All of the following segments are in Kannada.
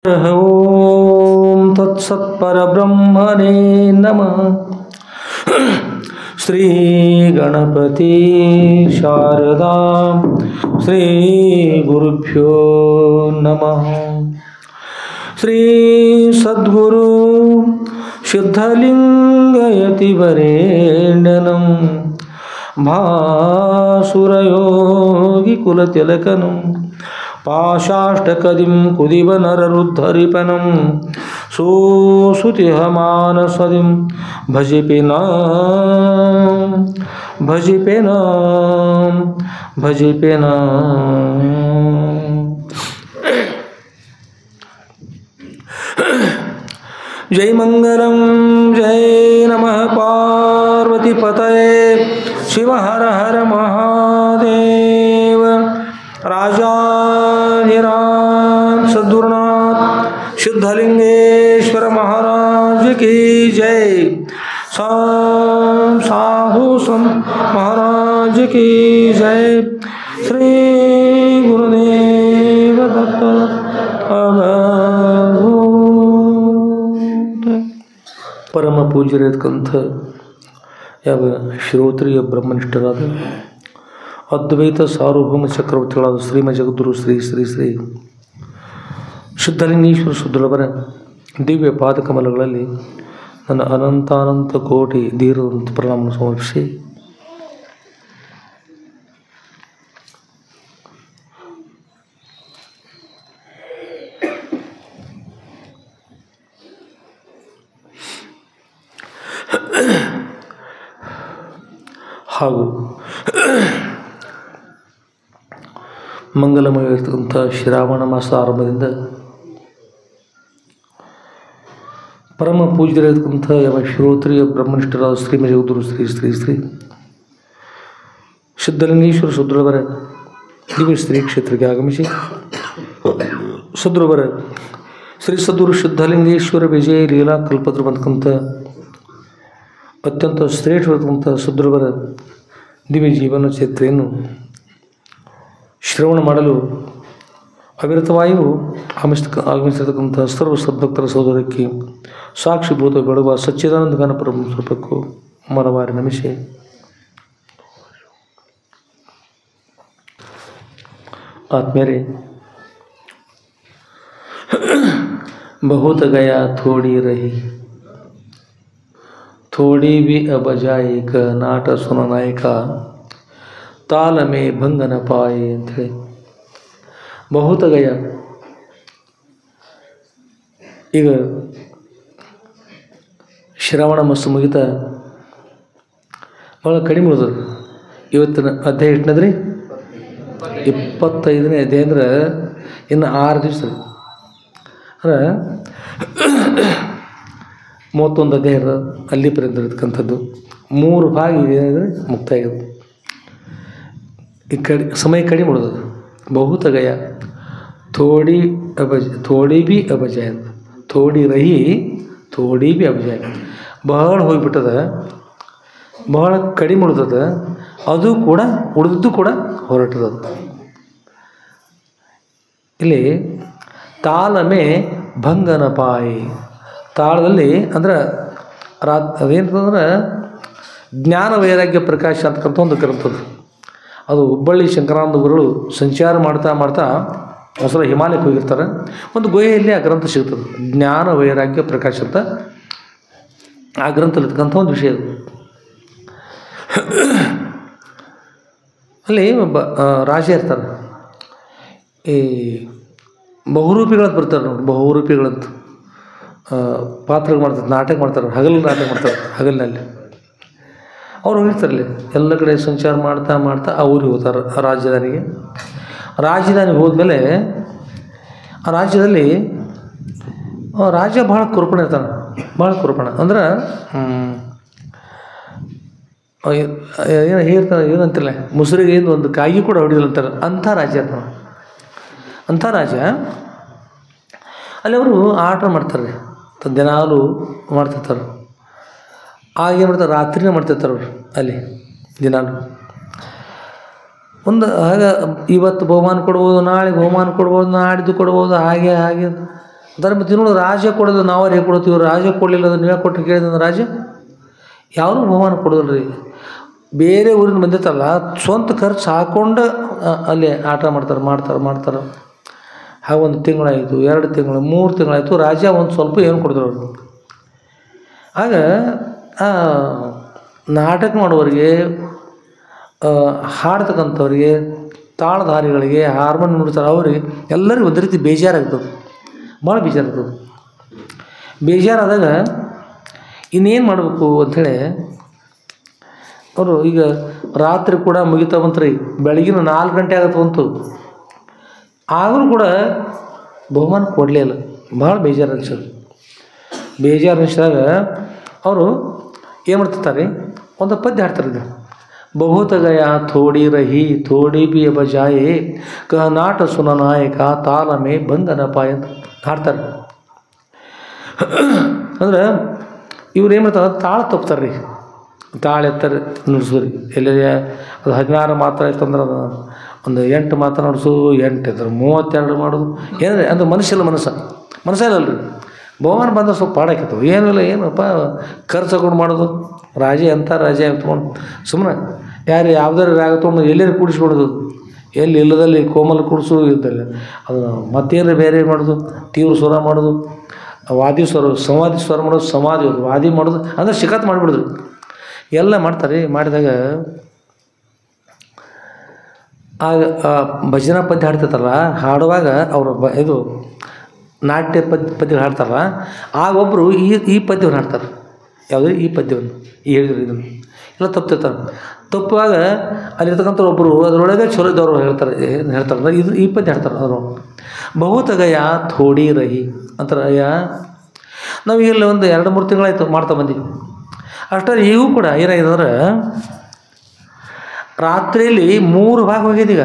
ಓಂ ತತ್ಸತ್ಪರಬ್ರಹ್ಮಣೇ ನಮಃ. ಶ್ರೀ ಗಣಪತಿ ಶಾರದಾ ಶ್ರೀ ಗುರುಭ್ಯೋ ನಮಃ. ಶ್ರೀ ಸದ್ಗುರು ಸಿದ್ಧಲಿಂಗಯತಿವರೇಣ್ಯನಂ ಭಾಸುರಯೋಗಿ ಕುಲತಿಲಕನಂ ಪಾಶಾಷ್ಟಕದಿಂ ಕುದಿವನರರುದ್ಧರಿಪನಂ ಸೋಸುತಿಹಮಾನಸದಿಂ ಭಜಿಪೇನ. ಜೈ ಮಂಗಲಂ ಜೈ ನಮಃ ಪಾರ್ವತಿಪತಯೇ ಶಿವ ಹರ ಹರ ಮಹಾದೇವ. राजाधिराज सद्गुरुनाथ सिद्धलिंगेश्वर महाराज की जय. साधु संत महाराज की जय. श्री गुरुदेव दत्त परम पूज्यराದಂಥ ಯಾವ ಶ್ರೋತ್ರಿಯ ಬ್ರಹ್ಮನಿಷ್ಠರಾದ ಅದ್ವೈತ ಸಾರ್ವಭೌಮ ಚಕ್ರವರ್ತಿಗಳಾದ ಶ್ರೀಮ ಜಗದ್ಗುರು ಶ್ರೀ ಶ್ರೀ ಶ್ರೀ ಸಿದ್ಧಲಿಂಗೇಶ್ವರ ಸುದ್ರವರ ದಿವ್ಯ ಪಾದಕಮಲಗಳಲ್ಲಿ ನನ್ನ ಅನಂತಾನಂತ ಕೋಟಿ ಧೀರದಂತ ಪ್ರಣಾಮವನ್ನು ಸಮರ್ಪಿಸಿ ಹಾಗೂ ಮಂಗಲಮಯವಾಗಿರ್ತಕ್ಕಂಥ ಶ್ರಾವಣ ಮಾಸ ಆರಂಭದಿಂದ ಪರಮ ಪೂಜ್ಯರಾಗಿರ್ತಕ್ಕಂಥ ಯಾವ ಶ್ರೋತ್ರಿಯ ಬ್ರಹ್ಮನಿಷ್ಠರಾದ ಶ್ರೀಮ ಜಗದ್ಗುರು ಶ್ರೀ ಶ್ರೀ ಶ್ರೀ ಸಿದ್ಧಲಿಂಗೇಶ್ವರ ಸುದ್ರವರ ದಿವ್ಯ ಶ್ರೀ ಕ್ಷೇತ್ರಕ್ಕೆ ಆಗಮಿಸಿ ಸುದ್ರವರ ಶ್ರೀ ಸದ್ಗುರು ಸಿದ್ಧಲಿಂಗೇಶ್ವರ ವಿಜಯ ಲೀಲಾ ಕಲ್ಪದ್ರು ಬಂದಕ್ಕಂಥ ಅತ್ಯಂತ ಶ್ರೇಷ್ಠವಾಗಿರ್ತಕ್ಕಂಥ ಸುದ್ರವರ ದಿವ್ಯ ಜೀವನ ಚರಿತ್ರೆಯನ್ನು ಶ್ರವಣ ಮಾಡಲು ಅವಿರತವಾಗಿಯೂ ಆಗಮಿಸಿರ್ತಕ್ಕಂಥ ಸರ್ವ ಸದ್ಭಕ್ತರ ಸಹೋದರಕ್ಕೆ ಸಾಕ್ಷಿಭೂತ ಬೆಳಗುವ ಸಚ್ಚಿದಾನಂದ ಘನ ಪರಮ ಸ್ವರೂಪಕ್ಕೂ ಮನವಾರಿ ನಮಿಸಿ ಆತ್ಮೇರೆ ಬಹುತ ಗಯಾ ಥೋಡಿ ರಹಿ ಥೋಡಿ ಬಿ ಅಬಜಾಯಿಕ ನಾಟ ಸುನನಾಯಕ ತಾಲಮೇ ಭಂಗನ ಪಾಯಿ ಅಂಥೇಳಿ ಬಹುತ ಗಯ. ಈಗ ಶ್ರಾವಣ ಮಾಸ ಮುಗಿತಾ ಭಾಳ ಕಡಿಮೆ ಉಳಿದ್ರು. ಇವತ್ತಿನ ಅಧ್ಯಾಯ ಎಷ್ಟನದ್ರಿ? 25ನೇ ಅಧ್ಯಾಯ. ಅಂದ್ರೆ ಇನ್ನು 6 ದಿವಸ ಅಂದ್ರೆ 31 ಅಧ್ಯಾಯ ಇರೋದು ಅಲ್ಲಿ ಪರ್ಯಂತ ಇರತಕ್ಕಂಥದ್ದು 3 ಭಾಗ ಏನಿದ್ರೆ ಮುಕ್ತಾಯ ಆಗೋದು. ಈ ಸಮಯ ಕಡಿಮೆ ಉಳಿದದು. ಬಹುತ ಗಯ ಥೋಡಿ ಬಿ ಅಬಜಾಯ ಥೋಡಿ ರಹಿ ಥೋಡಿ ಬಿ ಅಬಜಾಯ. ಬಹಳ ಹೋಗಿಬಿಟ್ಟದ, ಬಹಳ ಕಡಿಮೆ ಉಳಿದದ, ಅದು ಕೂಡ ಉಳಿದದ್ದು ಕೂಡ ಹೊರಟದ. ಇಲ್ಲಿ ತಾಲಮೆ ಭಂಗನ ಪಾಯಿ. ತಾಳದಲ್ಲಿ ಅಂದ್ರೆ ಅದೇನಂತಂದ್ರೆ ಜ್ಞಾನ ವೈರಾಗ್ಯ ಪ್ರಕಾಶ ಅಂತಕ್ಕಂಥ ಒಂದು ಗ್ರಂಥದ್ದು. ಅದು ಹುಬ್ಬಳ್ಳಿ ಶಂಕರಾನಂದ ಗುರುಗಳು ಸಂಚಾರ ಮಾಡ್ತಾ ಮಾಡ್ತಾ ಒಂದ್ಸಲ ಹಿಮಾಲಯಕ್ಕೆ ಹೋಗಿರ್ತಾರೆ. ಒಂದು ಗುಹೆಯಲ್ಲಿ ಆ ಗ್ರಂಥ ಸಿಗ್ತದೆ, ಜ್ಞಾನ ವೈರಾಗ್ಯ ಪ್ರಕಾಶ ಅಂತ. ಆ ಗ್ರಂಥದಲ್ಲಿರ್ತಕ್ಕಂಥ ಒಂದು ವಿಷಯ ಅದು. ಅಲ್ಲಿ ಒಬ್ಬ ರಾಜ ಇರ್ತಾರೆ. ಈ ಬಹುರೂಪಿಗಳಂತ ಬರ್ತಾರೆ ನೋಡಿ, ಬಹುರೂಪಿಗಳಂತ ಪಾತ್ರಗಳು ಮಾಡ್ತಾರೆ, ನಾಟಕ ಮಾಡ್ತಾರೆ, ಹಗಲು ನಾಟಕ ಮಾಡ್ತಾರೆ. ಹಗಲಿನಲ್ಲಿ ಅವ್ರು ಹೋಗಿರ್ತಾರಲ್ಲಿ ಎಲ್ಲ ಕಡೆ ಸಂಚಾರ ಮಾಡ್ತಾ ಮಾಡ್ತಾ ಆ ಊರಿಗೆ ಹೋಗ್ತಾರೆ. ರಾಜಧಾನಿಗೆ ಹೋದ್ಮೇಲೆ ಆ ರಾಜ್ಯದಲ್ಲಿ ರಾಜ ಭಾಳ ಕುರುಪಣ ಇರ್ತಾನೆ. ಭಾಳ ಕುರುಪಣ ಅಂದ್ರೆ ಏನೋ ಹೇಳ್ತಾರೆ, ಏನಂತಿಲ್ಲ, ಮುಸುರಿಗೆ ಏನು ಒಂದು ಕಾಯಿ ಕೂಡ ಹೊಡಿದಿಲ್ಲ ಅಂತಾರೆ. ಅಂಥ ರಾಜ್ಯ ಇರ್ತಾನೆ. ಅಂಥ ರಾಜ ಅಲ್ಲಿ ಅವರು ಆಟ ಮಾಡ್ತಾರೆ, ದಿನಾಲು ಮಾಡ್ತಿರ್ತಾರೆ. ಆಗೇನು ಮಾಡ್ತಾರೆ, ರಾತ್ರಿನೇ ಮಾಡ್ತಿರ್ತಾರೆ ಅವರು ಅಲ್ಲಿ ದಿನಾಲು. ಒಂದು ಆಗ ಇವತ್ತು ಬಹುಮಾನ ಕೊಡ್ಬೋದು, ನಾಳೆ ಬಹುಮಾನ ಕೊಡ್ಬೋದು, ನಾಡಿದ್ದು ಕೊಡ್ಬೋದು, ಹಾಗೆ ಹಾಗೆ ಅದರ ಮತ್ತೆ ನೋಡಿ ರಾಜ ಕೊಡೋದು ನಾವು ಹೇಗೆ ಕೊಡ್ತೀವಿ, ರಾಜ ಕೊಡಲಿಲ್ಲ ಅದು ನೀವೇ ಕೊಟ್ಟು ಕೇಳಿದ ರಾಜ ಯಾರೂ ಬಹುಮಾನ ಕೊಡೋದಿಲ್ಲ ರೀ. ಬೇರೆ ಊರಿಂದ ಬಂದಿರ್ತಲ್ಲ ಸ್ವಂತ ಖರ್ಚು ಹಾಕ್ಕೊಂಡು ಅಲ್ಲಿ ಆಟ ಮಾಡ್ತಾರೆ. ಹಾಗೆ 1 ತಿಂಗಳಾಯಿತು, 2 ತಿಂಗಳು, 3 ತಿಂಗಳಾಯಿತು, ರಾಜ ಒಂದು ಸ್ವಲ್ಪ ಏನು ಕೊಡಿದ್ರು ಅವರು. ಆಗ ನಾಟಕ ಮಾಡೋರಿಗೆ, ಹಾಡ್ತಕ್ಕಂಥವ್ರಿಗೆ, ತಾಳಧಾರಿಗಳಿಗೆ, ಹಾರ್ಮೋನ್ ನುಡಿಸ್ತಾರೆ ಅವ್ರಿಗೆ ಎಲ್ಲರಿಗೂ ಒಂದು ರೀತಿ ಬೇಜಾರಾಗ್ತದೆ, ಭಾಳ ಬೇಜಾರಾಗ್ತದೆ. ಬೇಜಾರಾದಾಗ ಇನ್ನೇನು ಮಾಡಬೇಕು ಅಂಥೇಳಿ ಅವರು ಈಗ ರಾತ್ರಿ ಕೂಡ ಮುಗಿತಾ ಬಂತ್ರಿ, ಬೆಳಗಿನ 4 ಗಂಟೆ ಆಗತ್ತೆ ಬಂತು, ಆದರೂ ಕೂಡ ಬಹುಮಾನ ಕೊಡಲೇ ಇಲ್ಲ. ಭಾಳ ಬೇಜಾರು ಅನಿಸಿದಾಗ ಅವರು ಏನು ಮಾಡ್ತಿರ್ತಾರೆ, ಒಂದು ಪದ್ಯ ಹಾಡ್ತಾರೆ. ಬಹುತ ಗಯ ಥೋಡಿ ರಹಿ ಥೋಡಿ ಬಿ ಬಜಾಯೆ ಕಹ ನಾಟ ಸುನ ನಾಯಕ ತಾಲಮೆ ಬಂಧನ ಪಾಯ ಅಂತ ಹಾಡ್ತಾರೆ. ಅಂದ್ರೆ ಇವ್ರು ಏನು ಮಾಡ್ತಾರೆ, ತಾಳ ತಪ್ತಾರೆ ರೀ, ತಾಳ ಎತ್ತಾರೆ ನುಡಿಸೋರಿ. ಎಲ್ಲೇ ಅದು 16 ಮಾತ್ರ ಆಯ್ತು ಅಂದ್ರೆ ಅದು ಒಂದು 8 ಮಾತ್ರ ನುಡಿಸೋದು, 8 ಇದ್ರೆ 32 ಮಾಡೋದು. ಏನ್ರಿ ಅಂದ್ರೆ ಮನಸ್ಸೇ ಇಲ್ಲಲ್ರಿ. ಬಹುಮಾನ ಬಂದ್ರೆ ಸ್ವಲ್ಪ ಪಾಡಾಕಿತ್ತು, ಏನಿಲ್ಲ ಏನಪ್ಪ ಖರ್ಚು ಹಾಕೊಂಡು ಮಾಡೋದು. ರಾಜ ತೊಗೊಂಡು ಸುಮ್ಮನೆ ಯಾವುದಾರು ರಾಗ ತೊಗೊಂಡು ಎಲ್ಲರೂ ಕೂಡಿಸ್ಬಿಡೋದು, ಎಲ್ಲಿ ಇಲ್ಲದಲ್ಲಿ ಕೋಮಲ್ ಕೂಡಿಸು ಇದ್ದಲ್ಲಿ ಅದು ಮತ್ತೇನು ಬೇರೆ ಮಾಡೋದು, ತೀವ್ರ ಸ್ವರ ಮಾಡೋದು, ವಾದಿ ಸ್ವರ ಸಂವಾದಿ ಸ್ವರ ಮಾಡೋದು, ಸಮಾಧಿ ವಾದಿ ಮಾಡೋದು, ಅಂದರೆ ಶಿಕಾತ್ ಮಾಡಿಬಿಡೋದು ಎಲ್ಲ ಮಾಡ್ತಾರೆ. ಮಾಡಿದಾಗ ಆಗ ಭಜನಾ ಪದ್ಯ ಹಾಡ್ತಿರ್ತಾರಲ್ಲ, ಹಾಡುವಾಗ ಅವರು ಇದು ನಾಟ್ಯ ಪದ್ಯಗಳು ಹಾಡ್ತಾರಲ್ಲ, ಆಗ ಒಬ್ಬರು ಈ ಪದ್ಯವನ್ನು ಹಾಡ್ತಾರೆ. ಯಾವುದೇ ಈ ಪದ್ಯವನ್ನು ಹೇಳಿದ್ರು ಇದನ್ನು ಎಲ್ಲ ತಪ್ಪುವಾಗ ಅಲ್ಲಿರ್ತಕ್ಕಂಥ ಒಬ್ಬರು ಅದರೊಳಗೆ ಚಲೋ ಇದ್ದವರು ಹೇಳ್ತಾರೆ ಅಂದ್ರೆ ಇದು ಈ ಪದ್ಯ ಹಾಡ್ತಾರೆ. ಅವರು ಬಹುತಗಯ ಥೋಡಿ ರಹಿ ಅಂತಾರೆ. ನಾವು ಈಗಲ್ಲ ಒಂದು 2-3 ತಿಂಗಳಾಯ್ತು ಮಾಡ್ತಾ ಬಂದೀವಿ. ಅಷ್ಟೇ ಈಗೂ ಕೂಡ ಏನಾಗಿದೆ ರಾತ್ರಿಯಲ್ಲಿ 3 ಭಾಗ ಹೋಗಿದೆ. ಈಗ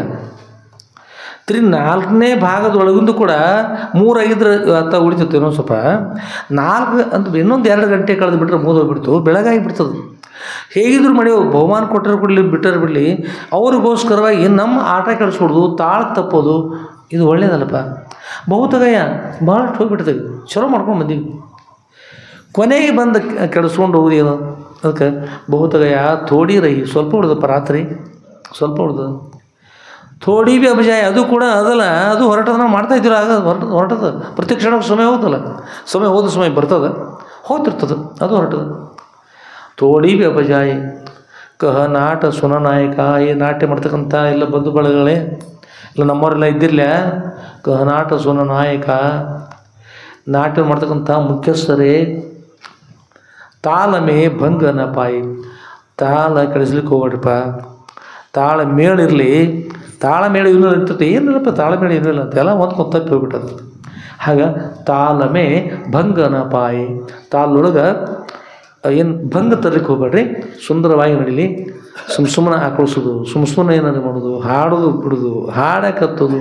4ನೇ ಭಾಗದೊಳಗಿಂದು ಕೂಡ 3 ಆಗಿದ್ರೆ ಅಂತ ಉಳಿತಿತ್ತು. ಇನ್ನೊಂದು ಸ್ವಲ್ಪ 4 ಅಂತ ಇನ್ನೊಂದು 2 ಗಂಟೆ ಕಳೆದು ಬಿಟ್ಟರೆ ಮುಗಿದೋಗ್ಬಿಡ್ತು, ಬೆಳಗಾಗಿ ಬಿಡ್ತದೆ. ಹೇಗಿದ್ರು ಮಾಡಿ ಬಹುಮಾನ ಕೊಟ್ಟರೆ ಕೊಡಲಿ ಬಿಟ್ಟರೆ ಬಿಡಲಿ, ಅವ್ರಿಗೋಸ್ಕರವಾಗಿ ನಮ್ಮ ಆಟ ಕೆಡಿಸ್ಕೊಡೋದು, ತಾಳ ತಪ್ಪೋದು ಇದು ಒಳ್ಳೇದಲ್ಲಪ್ಪ. ಬಹುತಗಯ ಭಾಳಷ್ಟು ಹೋಗಿಬಿಡ್ತೇವೆ, ಚಲೋ ಮಾಡ್ಕೊಂಡು ಬಂದೀವಿ. ಕೊನೆಗೆ ಬಂದು ಕೆಡಿಸ್ಕೊಂಡು ಹೋಗುದು ಏನು, ಅದಕ್ಕೆ ಬಹುತಗಯ ಥೋಡಿ ರಹಿ ಸ್ವಲ್ಪ ಹೊಡೆದಪ್ಪ, ರಾತ್ರಿ ಸ್ವಲ್ಪ ಹೊಡೆದು ಥೋಡಿ ಬಿ ಅಭಿಜಾಯ ಅದು ಕೂಡ ಅದಲ್ಲ, ಅದು ಹೊರಟದ ನಾವು ಮಾಡ್ತಾಯಿದ್ದೀರ. ಆಗ ಹೊರಟದ ಪ್ರತಿ ಕ್ಷಣಕ್ಕೆ ಸಮಯ ಹೋಗ್ತಲ್ಲ, ಸಮಯ ಹೋದ ಸಮಯ ಬರ್ತದೆ, ಹೋಗ್ತಿರ್ತದೆ, ಅದು ಹೊರಟದ. ಥೋಡಿ ಬಿ ಅಭಿಜಾಯ ಕಹ ನಾಟ ಸುನ ನಾಯಕ. ಈ ನಾಟ್ಯ ಮಾಡ್ತಕ್ಕಂಥ ಎಲ್ಲ ಬಂಧು ಬಳಗಳೇ ಇಲ್ಲ ನಮ್ಮವರೆಲ್ಲ ಇದ್ದಿರಲ್ಲ, ಕಹ ನಾಟ ಸುನ ನಾಯಕ ನಾಟ್ಯ ಮಾಡ್ತಕ್ಕಂಥ ಮುಖ್ಯಸ್ಥರೇ, ತಾಳಮೆ ಭಂಗನ ಪಾಯಿ ತಾಳ ಕೆಡಿಸ್ಲಿಕ್ಕೆ ಹೋಗ್ಬೇಡ್ರಪ್ಪ. ತಾಳ ಮೇಳಿರಲಿ, ತಾಳ ಮೇಳ ಇನ್ನೂ ಇರ್ತೈತೆ, ಏನಿಲ್ಲಪ್ಪ ತಾಳ ಮೇಳ ಏನಿಲ್ಲ ಅಂತೆಲ್ಲ ಹೊಂದ್ಕೊಂಡು ತಪ್ಪಿ ಹೋಗ್ಬಿಟ್ಟದು. ಹಾಗೆ ತಾಳಮೆ ಭಂಗನ ಪಾಯಿ, ತಾಳೊಳಗೆ ಏನು ಭಂಗ ತರಲಿಕ್ಕೆ ಹೋಗ್ಬೇಡ್ರಿ, ಸುಂದರವಾಗಿ ನಡೀಲಿ. ಸುಮ್ಮನೆ ಆಕಳಿಸೋದು, ಸುಮ್ಮನೆ ಏನಾದ್ರು ಮಾಡೋದು, ಹಾಡೋದು ಬಿಡೋದು, ಹಾಡಕತ್ತೋದು,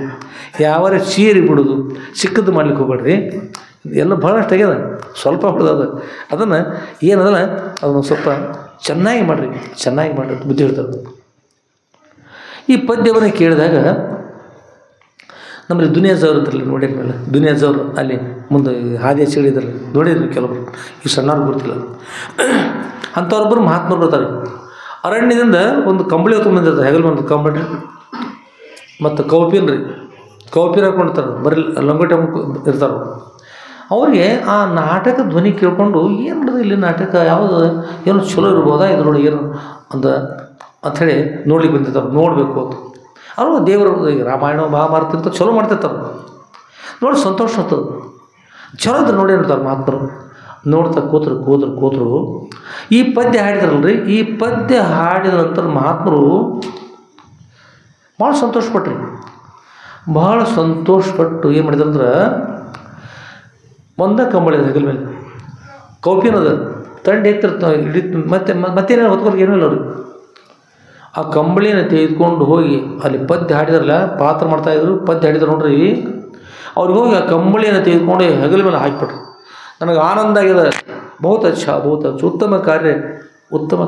ಯಾವಾರ ಚೀರಿ ಬಿಡೋದು, ಸಿಕ್ಕದ್ದು ಮಾಡ್ಲಿಕ್ಕೆ ಹೋಗ್ಬೇಡ್ರಿ. ಎಲ್ಲ ಭಾಳಷ್ಟು ಆಗ್ಯದ, ಸ್ವಲ್ಪ ಹೊಡೆದದ. ಅದನ್ನು ಏನದಲ್ಲ ಅದನ್ನು ಸ್ವಲ್ಪ ಚೆನ್ನಾಗಿ ಮಾಡಿರಿ ಬುದ್ಧಿ ಹೇಳ್ತಾರೆ. ಈ ಪದ್ಯವನ್ನು ಕೇಳಿದಾಗ ನಮ್ಮಲ್ಲಿ ದುನಿಯಾಜವ್ರು ಇದ್ರಲ್ಲಿ ನೋಡಿದ್ಮೇಲೆ, ದುನಿಯಾಜವ್ರು ಅಲ್ಲಿ ಮುಂದೆ ಹಾದಿಯ ಚಳಿದ್ರಲ್ಲಿ ನೋಡಿದ್ರು ಕೆಲವರು, ಈ ಸಣ್ಣವ್ರು ಗೊತ್ತಿಲ್ಲ. ಅಂಥವ್ರೊಬ್ಬರು ಮಹಾತ್ಮರು ಬರ್ತಾರೆ. ಅರಣ್ಯದಿಂದ ಒಂದು ಕಂಬಳಿ ಹೊತ್ಕೊಂಡ್ಬಂದಿರ್ತಾರೆ, ಹೆಗಲು ಒಂದು ಕಂಬಳಿ ಮತ್ತು ಕೌಪಿನ ಹಾಕೊಂಡಿರ್ತಾರೆ, ಬರೀ ಲಂಗೋಟಿ ಇರ್ತಾರೆ. ಅವ್ರಿಗೆ ಆ ನಾಟಕ ಧ್ವನಿ ಕೇಳಿಕೊಂಡು ಏನು ಮಾಡೋದು ಇಲ್ಲಿ ನಾಟಕ ಯಾವುದು ಏನೋ ಚಲೋ ಇರ್ಬೋದಾ ಇದ್ರೊಳಗೆ ಏನು ಅಂಥೇಳಿ ನೋಡ್ಲಿಕ್ಕೆ ಬಂದಿರ್ತಾರೆ, ನೋಡಬೇಕು ಅಂತ. ಅವರು ದೇವರು ಈಗ ರಾಮಾಯಣ ಮಹಾಭಾರತ ಅಂತ ಚಲೋ ಮಾಡ್ತಿರ್ತಾರೆ, ನೋಡಿ ಸಂತೋಷ ಆಗ್ತದೆ. ಚಲೋ ಇದ್ರೆ ನೋಡಿ ಇರ್ತಾರೆ ಮಹಾತ್ಮರು. ನೋಡ್ತಾ ಕೂತರು ಈ ಪದ್ಯ ಹಾಡಿದ್ರಲ್ರಿ, ಈ ಪದ್ಯ ಹಾಡಿದ ನಂತರ ಮಹಾತ್ಮರು ಭಾಳ ಸಂತೋಷಪಟ್ಟು ಏನು ಮಾಡಿದ್ರಂದ್ರೆ, ಒಂದೇ ಕಂಬಳಿ ಹೆಗಲ ಮೇಲೆ ಕೌಪಿನದ ತಂಡ ಎತ್ತಿರ್ತಾವೆ ಇಡೀ ಮತ್ತೇನೇನು ಹೊತ್ಕೊಳಕ್ಕೆ ಏನೂ ಇಲ್ಲ ಅವ್ರಿಗೆ. ಆ ಕಂಬಳಿನ ತೆಗೆದುಕೊಂಡು ಹೋಗಿ ಅಲ್ಲಿ ಪದ್ಯ ಹಾಡಿದ್ರಲ್ಲ, ಪಾತ್ರ ಮಾಡ್ತಾಯಿದ್ರು, ಪದ್ಯ ಹಾಡಿದ್ರು ನೋಡ್ರಿ, ಅವ್ರಿಗೆ ಹೋಗಿ ಆ ಕಂಬಳಿಯನ್ನು ತೆಗೆದುಕೊಂಡು ಹೆಗಲ ಮೇಲೆ ಹಾಕಿಬಿಟ್ರು. ನನಗೆ ಆನಂದ ಆಗಿದೆ, ಬಹುತ್ ಅಚ್ಚ ಉತ್ತಮ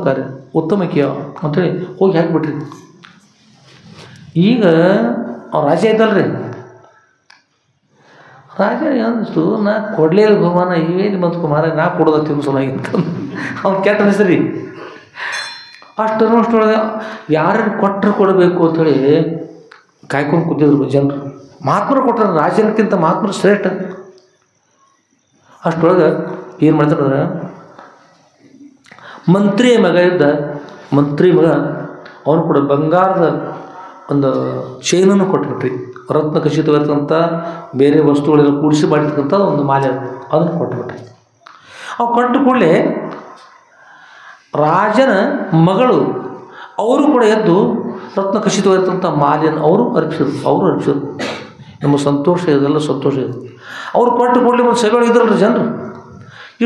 ಕಾರ್ಯ ಉತ್ತಮಕ್ಕಿಯ ಅಂಥೇಳಿ ಹೋಗಿ ಹಾಕಿಬಿಟ್ರಿ. ಈಗ ಅವ್ರು ರಾಜ ಇದ್ದಲ್ರಿ, ರಾಜ ಅನ್ನಿಸ್ತು, ನಾ ಕೊಡಲೇ ಇಲ್ಲ ಬಹುಮಾನ, ಇವೇನು ಬಂತು ಕುಮಾರ, ನಾ ಕೊಡೋದ ತಿನ್ಸೋಲಾಗಿತ್ತು. ಅವ್ನು ಕೆಟ್ಟ ಹೆಸರಿ ಅಷ್ಟೊಳಗೆ ಯಾರ್ಯಾರು ಕೊಟ್ಟರೆ ಕೊಡಬೇಕು ಅಂಥೇಳಿ ಕಾಯ್ಕೊಂಡು ಕೂತಿದ್ರು ಜನರು. ಮಹಾತ್ಮರು ಕೊಟ್ಟರೆ ರಾಜನಕ್ಕಿಂತ ಮಹಾತ್ಮರು ಶ್ರೇಷ್ಠ. ಅಷ್ಟೊಳಗೆ ಏನು ಮಾಡ್ತಾರೆ, ಮಂತ್ರಿಯ ಮಗ ಇದ್ದ, ಮಂತ್ರಿ ಮಗ ಅವನು ಕೂಡ ಬಂಗಾರದ ಒಂದು ಚೈನನ್ನು ಕೊಟ್ಬಿಟ್ರಿ. ರತ್ನ ಖಚಿತವಾಗಿರ್ತಕ್ಕಂಥ ಬೇರೆ ವಸ್ತುಗಳೆಲ್ಲ ಕೂಡಿಸಿ ಮಾಡಿರ್ತಕ್ಕಂಥ ಒಂದು ಮಾಲೆ ಅದನ್ನು ಕೊಟ್ಬಿಟ್ರಿ. ಅವು ಕೊಟ್ಟು ಕೂಡಲೇ ರಾಜನ ಮಗಳು ಅವರು ಕೂಡ ಎದ್ದು ರತ್ನ ಖಚಿತವಾಗಿರ್ತಕ್ಕಂಥ ಮಾಲೆಯನ್ನು ಅವರು ಅರ್ಪಿಸಿದ್ರು. ನಮ್ಮ ಸಂತೋಷ ಇದೆಲ್ಲ ಸಂತೋಷ ಇದೆ. ಅವ್ರು ಕೊಟ್ಟು ಕೂಡಲೇ ಒಂದು ಸಭೆ ಇದ್ರಲ್ಲ ಜನರು,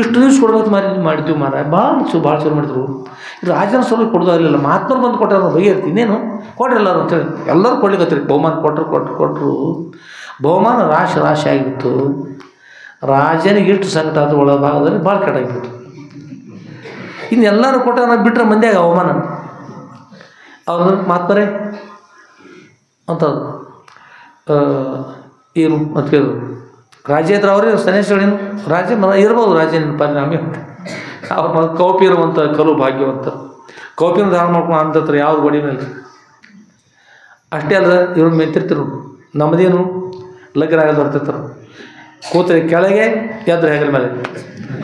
ಇಷ್ಟು ದಿವ್ಸ ಕೊಡ್ಬೇಕು ಮಾಡಿದ್ವಿ ಮಾರ, ಭಾಳ ಚೂರು ಮಾಡಿದ್ರು. ರಾಜನ ಸಲ ಕೊಡೋದಾಗಲಿಲ್ಲ, ಮಹಾತ್ಮರು ಬಂದು ಕೊಟ್ಟಾರ ಬಗೆ ಇರ್ತೀನಿ, ಇನ್ನೇನು ಕೊಡ್ರಿ ಎಲ್ಲರೂ ಅಂತೇಳಿ ಎಲ್ಲರೂ ಕೊಡ್ಲಿಕ್ಕತ್ತೀರಿ. ಬಹುಮಾನ ಕೊಟ್ಟರು ಬಹುಮಾನ ರಾಶಿ ಆಗಿಬಿಟ್ಟು ರಾಜನಿಗೆ ಇಷ್ಟು ಸಂಕಟ ಆದ ಒಳ ಭಾಗದಲ್ಲಿ ಭಾಳ ಕೆಟ್ಟಾಗಿಬಿಟ್ಟು. ಇನ್ನು ಎಲ್ಲರೂ ಕೊಟ್ಟ ಬಿಟ್ಟರೆ ಮಂದ್ಯಾಗ ಅವಮಾನ. ಅವ್ರ ಮಹಾತ್ಮರೇ ಅಂತ ಏನು ಅಂತ ಕೇಳಿದ್ರು. ರಾಜ ಹತ್ರ ಅವ್ರೇ ಸನ್ಯಾಸಿಗಳೇನು ರಾಜ ಇರ್ಬೋದು, ರಾಜನ ಪರಿಣಾಮಿ ಅವ್ರ ಕೌಪಿ ಇರುವಂಥ ಕಲು ಭಾಗ್ಯವಂತ ಕೌಪಿನ ಧಾರಣ ಮಾಡ್ಕೊಂಡು ಅಂತತ್ರ ಯಾವ್ದು ಬಡಿ ಮೇಲೆ ಅಷ್ಟೇ ಅಲ್ಲ. ಇವ್ರನ್ನ ಮೆಂತಿರ್ತಿರು, ನಮ್ಮದೇನು ಲಗ್ನ ಆಗೋದು ಬರ್ತಿರ್ತಾರೆ, ಕೂತ್ರೆ ಕೆಳಗೆ ಎದ್ರೆ ಹೆಗಲ ಮೇಲೆ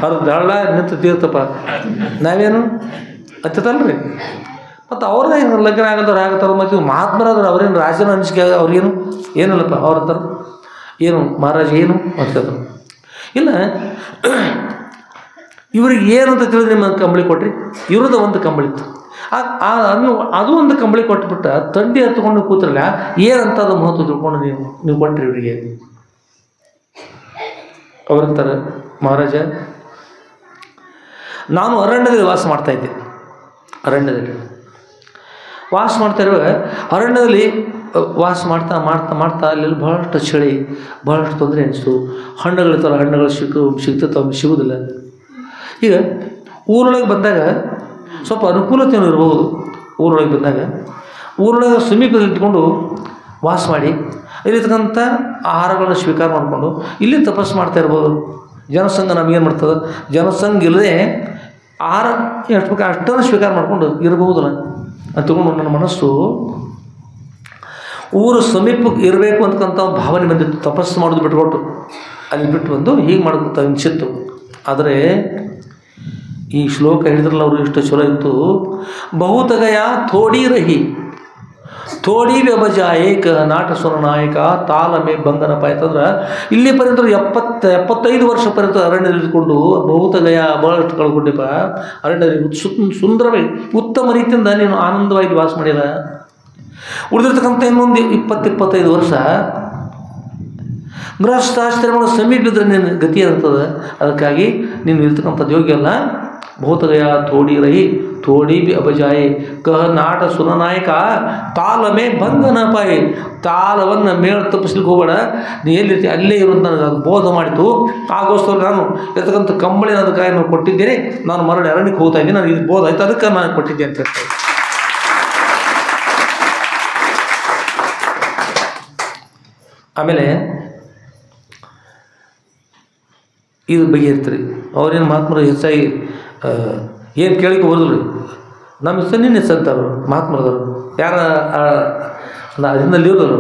ಹರಿದು ಹಳ್ಳ ನಿಂತು ತೀರ್ತಪ್ಪ, ನಾವೇನು ಹತ್ತಲ್ರಿ. ಮತ್ತು ಅವ್ರದ್ದೇ ಲಗ್ನ ಆಗಲ್ದವ್ರು ಆಗತ್ತಾರ. ಮತ್ತು ಮಹಾತ್ಮರಾದ್ರೆ ಅವ್ರೇನು ರಾಜನ ಅನಿಸಿಕೆ ಅವ್ರಿಗೇನು ಏನಲ್ಲಪ್ಪ ಅವ್ರ ಹತ್ರ ಏನು ಮಹಾರಾಜ ಏನು ಅಂತಂದ್ರು. ಇಲ್ಲ ಇವ್ರಿಗೆ ಏನು ಅಂತ ತಿಳಿದು ನಿಮ್ಮ ಕಂಬಳಿ ಕೊಟ್ರಿ, ಇವ್ರದ್ದು ಒಂದು ಕಂಬಳಿ ಇತ್ತು. ಅದು ಒಂದು ಕಂಬಳಿ ಕೊಟ್ಬಿಟ್ಟ ತಂಡಿ ಹತ್ಕೊಂಡು ಕೂತ್ರಲ್ಲ, ಏನಂತ ಅದು ಮಹತ್ವ ತಿಳ್ಕೊಂಡು ನೀವು ಕೊಟ್ರಿ ಇವರಿಗೆ. ಅವರಂತಾರೆ, ಮಹಾರಾಜ ನಾನು ಅರಣ್ಯದಲ್ಲಿ ವಾಸ ಮಾಡ್ತಾಯಿದ್ದೆ. ಅರಣ್ಯದಲ್ಲಿ ವಾಸ ಮಾಡ್ತಾ ಇರುವಾಗ ಅರಣ್ಯದಲ್ಲಿ ವಾಸ ಮಾಡ್ತಾ ಮಾಡ್ತಾ ಮಾಡ್ತಾ ಅಲ್ಲಿ ಭಾಳಷ್ಟು ಚಳಿ, ಭಾಳಷ್ಟು ತೊಂದರೆ ಅನಿಸ್ತು. ಹಣ್ಣುಗಳಿರ್ತಾವೆ, ಹಣ್ಣುಗಳು ಸಿಗ್ತಿರ್ತಾವೆ, ಸಿಗೋದಿಲ್ಲ. ಈಗ ಊರೊಳಗೆ ಬಂದಾಗ ಸ್ವಲ್ಪ ಅನುಕೂಲತೆಯೂ ಇರ್ಬೋದು. ಊರೊಳಗೆ ಬಂದಾಗ ಊರೊಳಗೆ ಸಮೀಪದಲ್ಲಿ ಇಟ್ಕೊಂಡು ವಾಸ ಮಾಡಿ ಇಲ್ಲಿರ್ತಕ್ಕಂಥ ಆಹಾರಗಳನ್ನು ಸ್ವೀಕಾರ ಮಾಡಿಕೊಂಡು ಇಲ್ಲಿ ತಪಸ್ಸು ಮಾಡ್ತಾ ಇರ್ಬೋದು. ಜನಸಂಘ ನಮಗೇನು ಮಾಡ್ತದೆ, ಜನಸಂಘ ಇಲ್ಲದೆ ಆಹಾರ ಎಷ್ಟು ಬೇಕು ಅಷ್ಟನ್ನು ಸ್ವೀಕಾರ ಮಾಡಿಕೊಂಡು ಇರಬಹುದಲ್ಲ ಅಂತಕೊಂಡು ನನ್ನ ಮನಸ್ಸು ಊರು ಸಮೀಪಕ್ಕೆ ಇರಬೇಕು ಅಂತಕ್ಕಂಥ ಭಾವನೆ ಬಂದಿತ್ತು. ತಪಸ್ಸು ಮಾಡೋದು ಬಿಟ್ಕೊಟ್ಟು ಅಲ್ಲಿ ಬಿಟ್ಟು ಬಂದು ಹೀಗೆ ಮಾಡೋದು ಅನಿಸಿತ್ತು. ಆದರೆ ಈ ಶ್ಲೋಕ ಹೇಳಿದ್ರಲ್ಲ ಅವರು ಎಷ್ಟು ಚಲೋ ಇತ್ತು. ಬಹುತಗಯ ಥೋಡಿ ರಹಿ ಥೋಡಿ ವ್ಯಭಜಾಯೇ ನಾಟ ಸ್ವರನಾಯಕ ತಾಲಮೆ ಬಂಧನ ಪಾಯ್ತಂದ್ರೆ ಇಲ್ಲಿ ಪರ್ಯಂತ 75 ವರ್ಷ ಪರ್ಯಂತ ಅರಣ್ಯದಲ್ಲಿಕೊಂಡು ಬಹುತಗಯ ಬಹಳಷ್ಟು ಕಳ್ಕೊಂಡಿಪ್ಪ. ಅರಣ್ಯದಲ್ಲಿ ಸುಂದರವಾಗಿ ಉತ್ತಮ ರೀತಿಯಿಂದ ನೀನು ಆನಂದವಾಗಿ ವಾಸ ಮಾಡಿದ. ಉಳಿದಿರ್ತಕ್ಕಂಥ ಇನ್ನೊಂದು 20-25 ವರ್ಷ ಗೃಹಸ್ಥಾಶ್ರಮಗಳ ಸಮೀಪಿದ್ರೆ ನಿನ್ನ ಗತಿ ಇರ್ತದೆ. ಅದಕ್ಕಾಗಿ ನೀನು ಇರ್ತಕ್ಕಂಥದ್ದು ಯೋಗ್ಯ ಅಲ್ಲ. ಬಹುತಗಯ ಥೋಡಿ ರಹಿ ಥೋಡಿ ಬಿ ಅಬಜಾಯೆ ಕಹ ನಾಟ ಸುರನಾಯಕ ತಾಲಮೇ ಬಂಧನ ಪಾಯಿ. ತಾಲವನ್ನು ಮೇಳ ತಪ್ಪಿಸ್ಲಿಕ್ಕೆ ಹೋಗಬೇಡ, ನೀ ಎಲ್ಲಿರ್ತೀವಿ ಅಲ್ಲೇ ಇರೋದು ನನಗೆ ಅದು ಬೋಧ ಮಾಡಿತು. ಆಗೋಸ್ಕರ ನಾನು ಇರ್ತಕ್ಕಂಥ ಕಂಬಳಿನ ಅದಕ್ಕಾಗಿ ಕೊಟ್ಟಿದ್ದೇನೆ. ನಾನು ಮರಳಿ ಅರಣ್ಯಕ್ಕೆ ಹೋಗ್ತಾ ಇದ್ದೀನಿ, ನನಗೆ ಇದು ಬೋಧ ಆಯ್ತು, ಅದಕ್ಕೆ ನಾನು ಕೊಟ್ಟಿದ್ದೆ ಅಂತ ಹೇಳ್ತಾರೆ. ಆಮೇಲೆ ಇದು ಬಗೆಯಿರ್ತೀರಿ. ಅವ್ರೇನು ಮಹಾತ್ಮರು ಹೆಚ್ಚಾಗಿ ಏನು ಕೇಳಿಕೆ ಬರೋದಿಲ್ಲ. ನಮ್ಮ ಹೆಸರು ನಿನ್ನ ಹೆಸರು ಅಂತಾರೆ ಮಹಾತ್ಮರದವರು. ಯಾರ ಅದರಲ್ಲಿ ಇರೋದವರು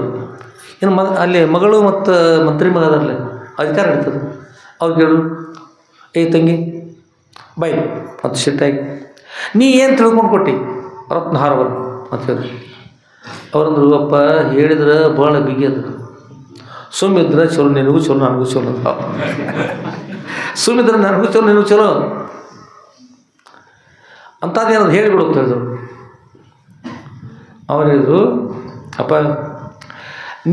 ಇನ್ನು ಅಲ್ಲಿ ಮಗಳು ಮತ್ತು ಮಂತ್ರಿ ಮಗ ಅದರಲ್ಲೇ ಅಧಿಕಾರ ನಡೀತದೆ. ಅವ್ರು ಕೇಳು, ಏ ತಂಗಿ ಬೈ ಅಂತ ಸಿಟ್ಟಾಗಿ, ನೀ ಏನು ತಿಳ್ಕೊಂಡು ಕೊಟ್ಟು ರತ್ನಹಾರವನ್ನು ಅಂತ ಹೇಳಿ ಅವ್ರಂದ್ರು, ಅಪ್ಪ ಹೇಳಿದ್ರೆ ಭಾಳ ಬಿಗಿ ಅದು, ಸುಮ್ಮಿದ್ರೆ ಚಲೋ ನಿನಗೂ ಚಲೋ ನನಗೂ ಚಲೋ, ಸುಮ್ಮಿದ್ರೆ ನನಗೂ ಚಲೋ ನಿನಗೂ ಚಲೋ ಅಂಥದ್ದೇನಾದ್ರು ಹೇಳಿಬಿಡು ಅಂತ ಹೇಳಿದ್ರು. ಅವ್ರು ಹೇಳಿದ್ರು, ಅಪ್ಪ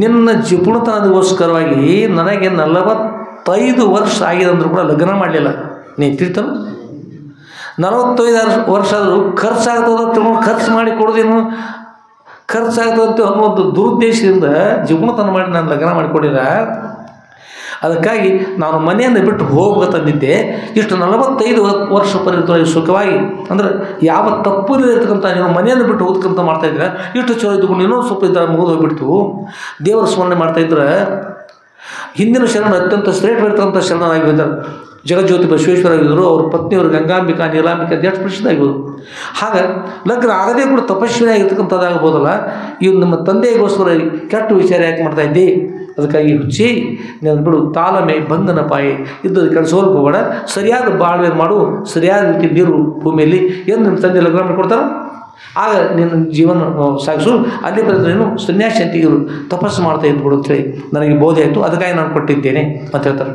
ನಿನ್ನ ಜಿಪುಣತನದಗೋಸ್ಕರವಾಗಿ ನನಗೆ 45 ವರ್ಷ ಆಗಿದೆ ಅಂದರೂ ಕೂಡ ಲಗ್ನ ಮಾಡಲಿಲ್ಲ. ನೀ ತಿಳ್ತಾನ 45 ವರ್ಷ ಆದರೂ ಖರ್ಚಾಗ್ತದೆ ತಿಳ್ಕೊಂಡು ಖರ್ಚು ಮಾಡಿ ಕೊಡೋದೇನು, ಖರ್ಚಾಗ್ತದೆ ಅನ್ನೋ ಒಂದು ದುರುದ್ದೇಶದಿಂದ ಜಿಪುಣತನ ಮಾಡಿ ನಾನು ಲಗ್ನ ಮಾಡಿಕೊಡಿರ. ಅದಕ್ಕಾಗಿ ನಾನು ಮನೆಯನ್ನು ಬಿಟ್ಟು ಹೋಗಬೇಕಂದಿದ್ದೆ. ಇಷ್ಟು 45 ವರ್ಷ ಪರ್ಯಂತ ಸುಖವಾಗಿ ಅಂದರೆ ಯಾವ ತಪ್ಪು ಇರತಕ್ಕಂಥ ನೀವು ಮನೆಯನ್ನು ಬಿಟ್ಟು ಹೋಗ್ತಕ್ಕಂಥ ಮಾಡ್ತಾಯಿದ್ರೆ ಇಷ್ಟು ಚಲೋ ಇದ್ದುಕೊಂಡು ಇನ್ನೊಂದು ಸ್ವಲ್ಪ ಇದ್ದರೆ ಮುಗಿದು ಹೋಗ್ಬಿಡ್ತು. ದೇವರ ಸ್ಮರಣೆ ಮಾಡ್ತಾಯಿದ್ರೆ ಹಿಂದಿನ ಶರಣರು ಅತ್ಯಂತ ಶ್ರೇಷ್ಠವಾಗಿರ್ತಕ್ಕಂಥ ಶರಣರಾಗಿದ್ದಾರೆ. ಜಗಜ್ಯೋತಿ ಬಸವೇಶ್ವರಾಗಿದ್ದರು. ಅವ್ರ ಪತ್ನಿಯವರು ಗಂಗಾಂಬಿಕಾ, ನೀಲಾಂಬಿಕಾ ಎಷ್ಟು ಪ್ರಸಿದ್ಧ ಆಗಿಬೋದು. ಹಾಗೆ ಲಗ್ನ ಆಗದೇ ಕೂಡ ತಪಸ್ವಿನಿ ಆಗಿರ್ತಕ್ಕಂಥದ್ದಾಗ್ಬೋದಲ್ಲ. ಇವು ನಮ್ಮ ತಂದೆಗೋಸ್ಕರ ಕೆಟ್ಟ ವಿಚಾರ ಯಾಕೆ ಮಾಡ್ತಾ ಇದ್ದಿ? ಅದಕ್ಕಾಗಿ ಹುಚ್ಚಿ ನಾನು ಬಿಡು, ತಾಲಮೆ ಬಂಧನ ಪಾಯಿ ಇದ್ದದ್ದು ಕೆಡಿಸೋಲ್ಗೆ ಹೋಗೋಣ, ಸರಿಯಾದ ಬಾಳ್ವೆ ಮಾಡು, ಸರಿಯಾದ ರೀತಿ ನೀರು ಭೂಮಿಯಲ್ಲಿ ಏನು ನಿಮ್ಮ ತಂದೆ ಲಗ್ನ ಮಾಡಿಕೊಡ್ತಾರೆ, ಆಗ ನಿನ್ನ ಜೀವನ ಸಾಗಿಸು. ಅಲ್ಲಿ ಬರೆದ್ರೆ ನೀನು ಸನ್ಯಾಸಿ ಅಂತ ಇರು, ತಪಸ್ಸು ಮಾಡ್ತಾ ಇದ್ಬಿಡು ಅಂತೇಳಿ ನನಗೆ ಬೋಧೆ ಆಯಿತು, ಅದಕ್ಕಾಗಿ ನಾನು ಕೊಟ್ಟಿದ್ದೇನೆ ಅಂತ ಹೇಳ್ತಾರೆ.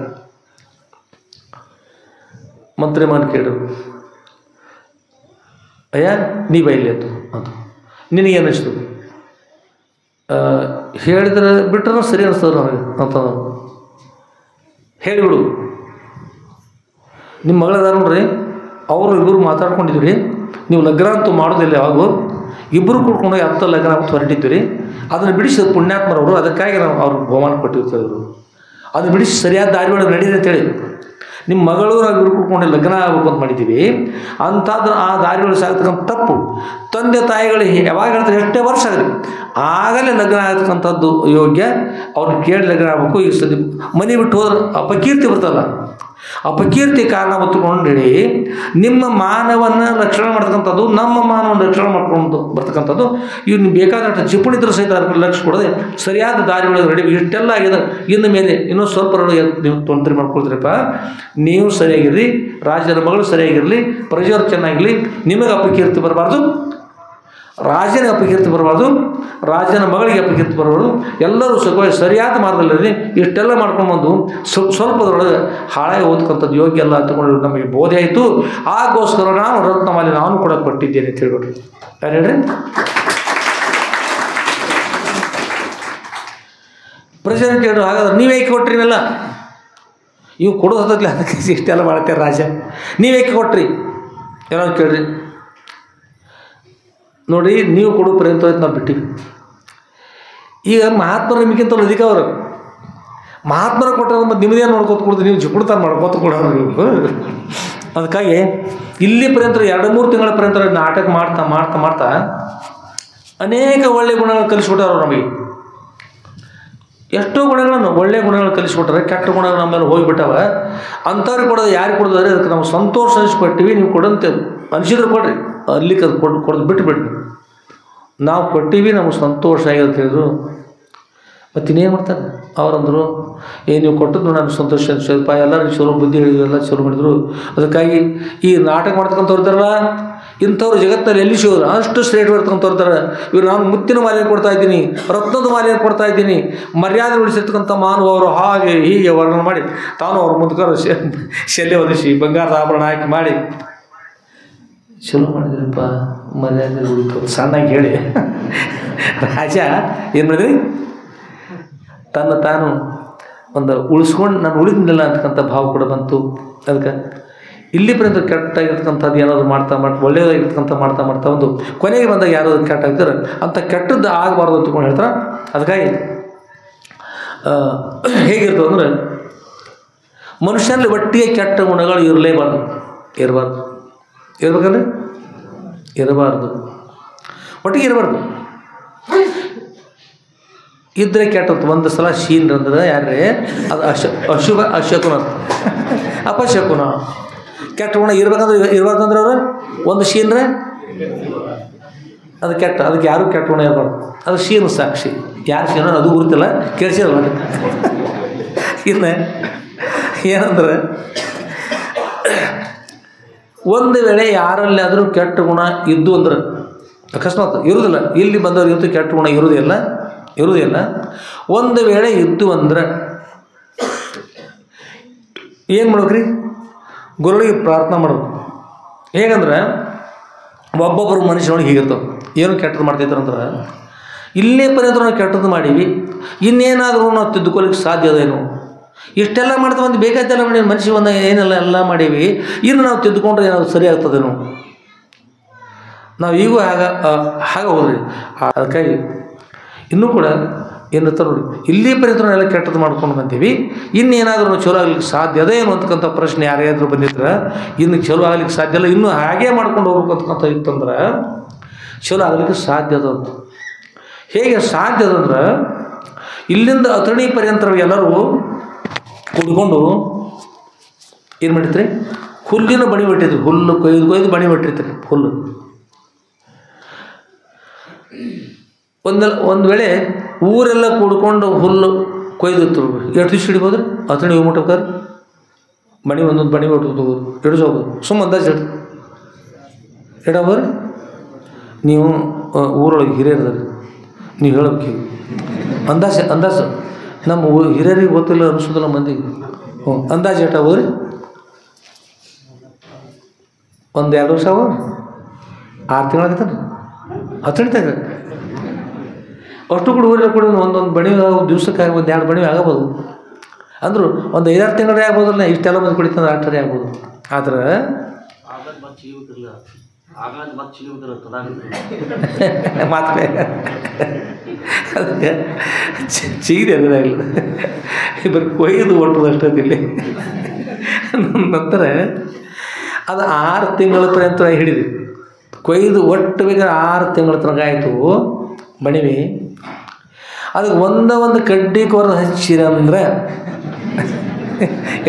ಮಂತ್ರಿ ಮಾನ್ ಕೇಳು, ಅಯ್ಯ ನೀ ಬೈಲಿ ಅಂತ ನಿನಗೇನು ಅನಿಸ್ತು? ಹೇಳಿದ್ರೆ ಬಿಟ್ಟರೆ ಸರಿ ಅನಿಸ್ತದೆ ನನಗೆ ಅಂತ ಹೇಳಿಬಿಡು. ನಿಮ್ಮ ಮಗಳದಾರ ನೋಡ್ರಿ, ಅವರು ಇಬ್ಬರು ಮಾತಾಡ್ಕೊಂಡಿದ್ವಿ, ನೀವು ಲಗ್ನ ಅಂತೂ ಮಾಡೋದಿಲ್ಲ ಯಾವಾಗೂ, ಇಬ್ಬರು ಕೂಡ್ಕೊಂಡೋಗಿ ಹತ್ತು ಲಗ್ನ ಅಂತ ಹೊರಟಿದ್ವಿ ರೀ. ಅದನ್ನು ಬಿಡಿಸಿದ ಪುಣ್ಯಾತ್ಮರವರು, ಅದಕ್ಕಾಗಿ ನಾವು ಅವ್ರಿಗೆ ಬಹುಮಾನ ಕೊಟ್ಟಿರ್ತಿದ್ರು. ಅದನ್ನು ಬಿಡಿಸಿ ಸರಿಯಾದ ದಾರಿ ಒಳಗೆ ನಡೀರಿ ಅಂತೇಳಿ. ನಿಮ್ಮ ಮಗಳು ನಾವು ಇಬ್ಬರು ಕೂಡ್ಕೊಂಡು ಲಗ್ನ ಆಗ್ಬೇಕು ಅಂತ ಮಾಡಿದ್ದೀವಿ, ಅಂಥದ್ದು ಆ ದಾರಿಗಳು ಸಾಗ್ತಕ್ಕಂಥ ತಪ್ಪು. ತಂದೆ ತಾಯಿಗಳಿಗೆ ಯಾವಾಗ ಹೇಳ್ತಾರೆ ಎಷ್ಟೇ ವರ್ಷ ಆಗಲಿ ಆಗಲೇ ಲಗ್ನ ಆಗ್ತಕ್ಕಂಥದ್ದು ಯೋಗ್ಯ. ಅವ್ರನ್ನ ಕೇಳಿ ಲಗ್ನ ಆಗಬೇಕು. ಈಗ ಸದ್ಯ ಮನೆ ಬಿಟ್ಟು ಹೋದ್ರೆ ಅಪಕೀರ್ತಿ ಬರ್ತಲ್ಲ, ಅಪಕೀರ್ತಿ ಕಾರಣ ಹೊತ್ತುಕೊಂಡಿ ನಿಮ್ಮ ಮಾನವನ್ನು ರಕ್ಷಣೆ ಮಾಡ್ತಕ್ಕಂಥದ್ದು, ನಮ್ಮ ಮಾನವನ್ನು ರಕ್ಷಣೆ ಮಾಡ್ಕೊಂಡು ಬರ್ತಕ್ಕಂಥದ್ದು. ಇವ್ನು ಬೇಕಾದಷ್ಟು ಜಿಪುಣಿದ್ರು ಸಹಿತ ಅದಕ್ಕೆ ಲಕ್ಷ್ಯ ಕೊಡದೆ ಸರಿಯಾದ ದಾರಿ ಒಳಗೆ ರೆಡಿ. ಇಷ್ಟೆಲ್ಲ ಆಗಿದೆ, ಇನ್ನು ಮೇಲೆ ಇನ್ನೂ ಸ್ವಲ್ಪ ನೀವು ತೊಂದರೆ ಮಾಡ್ಕೊಳ್ತೀರಪ್ಪ. ನೀವು ಸರಿಯಾಗಿರಲಿ, ರಾಜನ ಮಗಳು ಸರಿಯಾಗಿರಲಿ, ಪ್ರಜೆಯವರು ಚೆನ್ನಾಗಿರಲಿ, ನಿಮಗೆ ಅಪಕೀರ್ತಿ ಬರಬಾರ್ದು, ರಾಜನ ಅಪಕೀರ್ತಿ ಬರಬಾರ್ದು, ರಾಜನ ಮಗಳಿಗೆ ಅಪಕೀರ್ತಿ ಬರಬಾರ್ದು. ಎಲ್ಲರೂ ಸುಖವಾಗಿ ಸರಿಯಾದ ಮಾರ್ಗದಲ್ಲಿ ಇಷ್ಟೆಲ್ಲ ಮಾಡ್ಕೊಂಡು ಬಂದು ಸ್ವಲ್ಪದರೊಳಗೆ ಹಾಳಾಗಿ ಓದ್ಕೊಂಥದ್ದು ಯೋಗ್ಯ ಅಲ್ಲ ಅಂತಕೊಂಡು ನಮಗೆ ಬೋಧೆ ಆಯಿತು. ಆಗೋಸ್ಕರ ನಾನು ರತ್ನಮಾಲೆ ನಾನು ಕೂಡ ಕೊಟ್ಟಿದ್ದೇನೆ ಅಂತ ಹೇಳ್ಬಿಟ್ರಿ. ಯಾರು ಹೇಳ್ರಿ? ಪ್ರೆಸಿಡೆಂಟ್ ಹೇಳಿ, ಹಾಗಾದ್ರೆ ನೀವೇಕೆ ಕೊಟ್ರಿ ಇವೆಲ್ಲ? ಇವು ಕೊಡೋದಕ್ಕೆ ಅದಕ್ಕೆ ಇಷ್ಟೆಲ್ಲ ಮಾಡ್ತಾರೆ ರಾಜ, ನೀವೇಕೆ ಕೊಟ್ರಿ ಏನೋ ಕೇಳ್ರಿ. ನೋಡಿ, ನೀವು ಕೊಡೋ ಪ್ರಯತ್ನ ನಾವು ಬಿಟ್ಟಿವಿ. ಈಗ ಮಹಾತ್ಮರ ನಿಮಗಿಂತ ಅಧಿಕ ಅವರು ಮಹಾತ್ಮರ ಕೊಟ್ಟರೆ ಮತ್ತು ನಿಮ್ಮದೇನು ನೋಡ್ಕೊತ ಕೊಡ್ತೀವಿ, ನೀವು ಜಿಪುಡ್ತಾನ ಮಾಡ್ಕೊತ ಕೊಡೋರು ನೀವು. ಅದಕ್ಕಾಗಿ ಇಲ್ಲಿ ಪರ್ಯಂತ 2-3 ತಿಂಗಳ ಪರ್ಯಂತ ನಾಟಕ ಮಾಡ್ತಾ ಮಾಡ್ತಾ ಮಾಡ್ತಾ ಅನೇಕ ಒಳ್ಳೆಯ ಗುಣಗಳನ್ನು ಕಲಿಸ್ಬಿಟ್ಟಾರ ನಮಗೆ. ಎಷ್ಟೋ ಗುಣಗಳನ್ನು ಒಳ್ಳೆಯ ಗುಣಗಳನ್ನು ಕಲಿಸ್ಬಿಟ್ರೆ, ಕೆಟ್ಟ ಗುಣಗಳು ನಮ್ಮೇಲೆ ಹೋಗಿಬಿಟ್ಟಾವ. ಅಂಥವ್ರಿಗೆ ಕೊಡೋದು ಯಾರಿಗೆ ಕೊಡೋದಾರೆ ಅದಕ್ಕೆ ನಾವು ಸಂತೋಷ ಅನಿಸ್ಕೊಟ್ಟಿವಿ. ನೀವು ಕೊಡಂತೆ ಅನಿಸಿದ್ರೆ ಕೊಡ್ರಿ, ಅಲ್ಲಿಗೆ ಅದು ಕೊಡೋದು ಬಿಟ್ಟುಬಿಡ್ರಿ. ನಾವು ಕೊಟ್ಟಿವಿ, ನಮಗೆ ಸಂತೋಷ ಆಗಿರುತ್ತೆ ಹೇಳಿದ್ರು. ಮತ್ತು ಇನ್ನೇನು ಮಾಡ್ತಾರೆ ಅವರಂದರು, ನೀವು ಕೊಟ್ಟದ್ದು ನನಗೆ ಸಂತೋಷ ಸ್ವಲ್ಪ ಎಲ್ಲರೂ ಚಲೋ ಬುದ್ಧಿ ಹೇಳಿದ್ರು, ಎಲ್ಲ ಚಲೋ ಮಾಡಿದ್ರು. ಅದಕ್ಕಾಗಿ ಈ ನಾಟಕ ಮಾಡ್ತಕ್ಕಂಥವ್ರು ಇದ್ದಾರಲ್ಲ, ಇಂಥವ್ರು ಜಗತ್ತಿನಲ್ಲಿ ಎಲ್ಲಿ ಸಿಗೋರು ಅಷ್ಟು ಶ್ರೇಷ್ಠ ಇರ್ತಕ್ಕಂಥವ್ರು ಇದ್ದಾರೆ. ಇವರು ನಾನು ಮುತ್ತಿನ ಮಾಲೆಯನ್ನು ಕೊಡ್ತಾ ಇದ್ದೀನಿ, ರತ್ನದ ಮಾಲೆಯನ್ನು ಕೊಡ್ತಾ ಇದ್ದೀನಿ, ಮರ್ಯಾದೆ ಉಳಿಸಿರ್ತಕ್ಕಂಥ ಮಾನವರು ಹಾಗೆ ಹೀಗೆ ವರ್ಣನೆ ಮಾಡಿ ತಾನು ಅವ್ರ ಮುಂದಕರು ಶಲ್ಯ ಹೊದಿಸಿ ಬಂಗಾರದ ಆಭರಣ ಹಾಕಿ ಮಾಡಿ ಚಲೋ ಮಾಡಿದ್ರಪ್ಪ, ಮರ್ಯಾದೆ ಉಳಿತು ಸಣ್ಣಾಗಿ ಹೇಳಿ. ರಾಜ ಏನು ಮಾಡಿದ್ರಿ, ತನ್ನ ತಾನು ಒಂದು ಉಳಿಸ್ಕೊಂಡು ನಾನು ಉಳಿದಿಲ್ಲ ಅಂತಕ್ಕಂಥ ಭಾವ ಕೂಡ ಬಂತು. ಅದಕ್ಕೆ ಇಲ್ಲಿ ಪರ್ಯಂತ ಕೆಟ್ಟಾಗಿರ್ತಕ್ಕಂಥದ್ದು ಏನಾದರೂ ಮಾಡ್ತಾ ಒಳ್ಳೆಯದಾಗಿರ್ತಕ್ಕಂಥ ಮಾಡ್ತಾ ಒಂದು ಕೊನೆಗೆ ಬಂದಾಗ ಯಾರು ಕೆಟ್ಟಾಗ್ತಾರೆ ಅಂತ ಕೆಟ್ಟದ್ದು ಆಗಬಾರ್ದು ಅಂತಕೊಂಡು ಹೇಳ್ತಾರೆ. ಅದಕ್ಕಾಗಿ ಹೇಗಿರ್ತವೆ ಅಂದರೆ, ಮನುಷ್ಯನಲ್ಲಿ ಒಟ್ಟಿಗೆ ಕೆಟ್ಟ ಗುಣಗಳು ಇರಲೇಬಾರ್ದು, ಇರಬೇಕಂದ್ರೆ ಇರಬಾರ್ದು, ಒಟ್ಟಿಗೆ ಇರಬಾರ್ದು. ಇದ್ದರೆ ಕೆಟ್ಟದ್ದು. ಒಂದು ಸಲ ಶೀನ್ ಅಂದ್ರೆ ಯಾರೇ ಅದು ಅಶುಭ ಅಶಕುನ ಅಪಶಕುನ. ಕೆಟ್ಟ ಗುಣ ಇರ್ಬೇಕಂದ್ರೆ ಇರಬಾರ್ದು ಅಂದ್ರೆ ಅವರು ಒಂದು ಶೀನ್ರೆ ಅದು ಕೆಟ್ಟ, ಅದಕ್ಕೆ ಯಾರೂ ಕೆಟ್ಟ ಗುಣ ಇರಬಾರ್ದು. ಅದು ಶೀನು ಸಾಕ್ಷಿ, ಯಾರು ಶೀನೋ ಅದು ಗುರುತಿಲ್ಲ, ಕೇಳಿಸಿರಲ್ಲ ಅದಕ್ಕೆ. ಇನ್ನು ಏನಂದ್ರೆ, ಒಂದು ವೇಳೆ ಯಾರಲ್ಲಿ ಆದರೂ ಕೆಟ್ಟ ಗುಣ ಇದ್ದು ಅಂದ್ರೆ ಅಕಸ್ಮಾತ್ ಇರುವುದಿಲ್ಲ, ಇಲ್ಲಿ ಬಂದವ್ರಿಗಂತೂ ಕೆಟ್ಟ ಗುಣ ಇರುವುದಿಲ್ಲ. ಒಂದು ವೇಳೆ ಇದ್ದು ಅಂದ್ರೆ ಏನು ಮಾಡ್ಬೇಕ್ರಿ, ಗುರುಗಳಿಗೆ ಪ್ರಾರ್ಥನೆ ಮಾಡ್ಬೇಕು. ಹೇಗಂದ್ರೆ ಒಬ್ಬೊಬ್ಬರು ಮನುಷ್ಯನೊಳಗೆ ಹೀಗಿರ್ತಾವೆ. ಏನು ಕೆಟ್ಟದ್ದು ಮಾಡ್ತಿದ್ರಂದ್ರೆ, ಇಲ್ಲೇ ಪರ್ಯಂತ ನಾವು ಕೆಟ್ಟದ್ದು ಮಾಡೀವಿ, ಇನ್ನೇನಾದರೂ ನಾವು ತಿದ್ದುಕೊಳ್ಳಿಕ್ಕೆ ಸಾಧ್ಯ ಅದೇನು? ಇಷ್ಟೆಲ್ಲ ಮಾಡ್ತಾ ಒಂದು ಬೇಕಾದ್ದೆಲ್ಲ ಮಾಡಿ ಮನುಷ್ಯ ಒಂದು ಏನೆಲ್ಲ ಎಲ್ಲ ಮಾಡೀವಿ, ಇನ್ನು ನಾವು ತಿದ್ದುಕೊಂಡ್ರೆ ಏನಾದ್ರು ಸರಿ ಆಗ್ತದೇನು? ನಾವು ಈಗೂ ಹಾಗೆ ಹೋದ್ರಿ. ಅದಕ್ಕಾಗಿ ಇನ್ನೂ ಕೂಡ ಏನಿರ್ತಾರೆ ನೋಡಿ, ಇಲ್ಲಿ ಪರ್ಯಂತ ಎಲ್ಲ ಕೆಟ್ಟದ್ದು ಮಾಡ್ಕೊಂಡು ಬಂದೀವಿ, ಇನ್ನೇನಾದರೂ ನಾವು ಚಲೋ ಆಗ್ಲಿಕ್ಕೆ ಸಾಧ್ಯ ಅದೇನು ಅಂತಕ್ಕಂಥ ಪ್ರಶ್ನೆ ಯಾರ್ಯಾದರೂ ಬಂದಿದ್ರೆ, ಇನ್ನು ಚಲೋ ಆಗ್ಲಿಕ್ಕೆ ಸಾಧ್ಯ ಇಲ್ಲ, ಇನ್ನೂ ಹಾಗೇ ಮಾಡ್ಕೊಂಡು ಹೋಗ್ಬೇಕು ಅಂತಕ್ಕಂಥ ಇತ್ತಂದ್ರೆ ಚಲೋ ಆಗಲಿಕ್ಕೆ ಸಾಧ್ಯ ಅದಂತ. ಹೇಗೆ ಸಾಧ್ಯ ಅದಂದ್ರೆ, ಇಲ್ಲಿಂದ ಅಥಣಿ ಪರ್ಯಂತರ ಎಲ್ಲರೂ ಕುಡ್ಕೊಂಡು ಏನು ಮಾಡಿರ್ತೀರಿ, ಹುಲ್ಲಿನ ಬಣಿ ಬಿಟ್ಟಿದ್ರು. ಹುಲ್ಲು ಕೊಯ್ದು ಬಣಿ ಬಿಟ್ಟಿರ್ತೀರಿ. ಹುಲ್ಲು ಒಂದು ವೇಳೆ ಊರೆಲ್ಲ ಕೂಡ್ಕೊಂಡು ಹುಲ್ಲು ಕೊಯ್ದಿತ್ತು. ಎಷ್ಟು ದಿವಸ ಹಿಡಿಬೋದು ಅಥಣಿ ಹೋಗ್ಬಿಟ್ಟಾರೆ ಬಣಿ ಒಂದೊಂದು ಬಣಿ ಬಿಟ್ಟು ಹಿಡಿಸೋದು. ಸುಮ್ಮ ಅಂದಾಜು ಇಡಬೋದ್ರಿ. ನೀವು ಊರೊಳಗೆ ಹಿರಿಯರ್ದಾರೆ, ನೀವು ಹೇಳಬೇಕು. ಅಂದಾಜು ನಮ್ಮ ಹಿರಿಯರಿಗೆ ಗೊತ್ತಿಲ್ಲ ಅನಿಸೋದಿಲ್ಲ ಮಂದಿಗೆ. ಅಂದಾಜು ಇಟ್ಟಾಬೋದ್ರಿ. 1-2 ವರ್ಷ ಆಗೋದು. 6 ತಿಂಗಳಾಗೈತಲ್ಲ ಅಥಣಿತಾಗ. ಅಷ್ಟು ಕೂಡ ಊರೆಲ್ಲ ಕೂಡ ಒಂದೊಂದು ಬಣಿ ದಿವ್ಸಕ್ಕೆ 1-2 ಬಣಿ ಆಗಬೋದು. ಅಂದರು ಒಂದು 5-6 ತಿಂಗಳೇ ಆಗ್ಬೋದಲ್ಲ. ಇಷ್ಟೆಲ್ಲ ಮಂದಿ ಕುಡಿತಂದ್ರೆ ಆಟರೇ ಆಗ್ಬೋದು. ಆದ್ರೆ ಮಾತು ಅದಕ್ಕೆ ಚೀದೆ ಅನ್ನೋದಾಗಿಲ್ಲ. ಇಬ್ಬರು ಕೊಯ್ದು ಒಟ್ಟದಷ್ಟೊತ್ತಿಲ್ಲಿ ನಂತರ ಅದು 6 ತಿಂಗಳ ಪರ್ಯಂತ ಹಿಡಿದು ಕೊಯ್ದು ಒಟ್ಟು ಬೇಕಾದ್ರೆ 6 ತಿಂಗಳ ತನಕ ಆಯಿತು ಬಣಿವಿ. ಅದಕ್ಕೆ ಒಂದು ಕಡ್ಡಿ ಕೊರೆದು ಹಚ್ಚಿರಂದ್ರೆ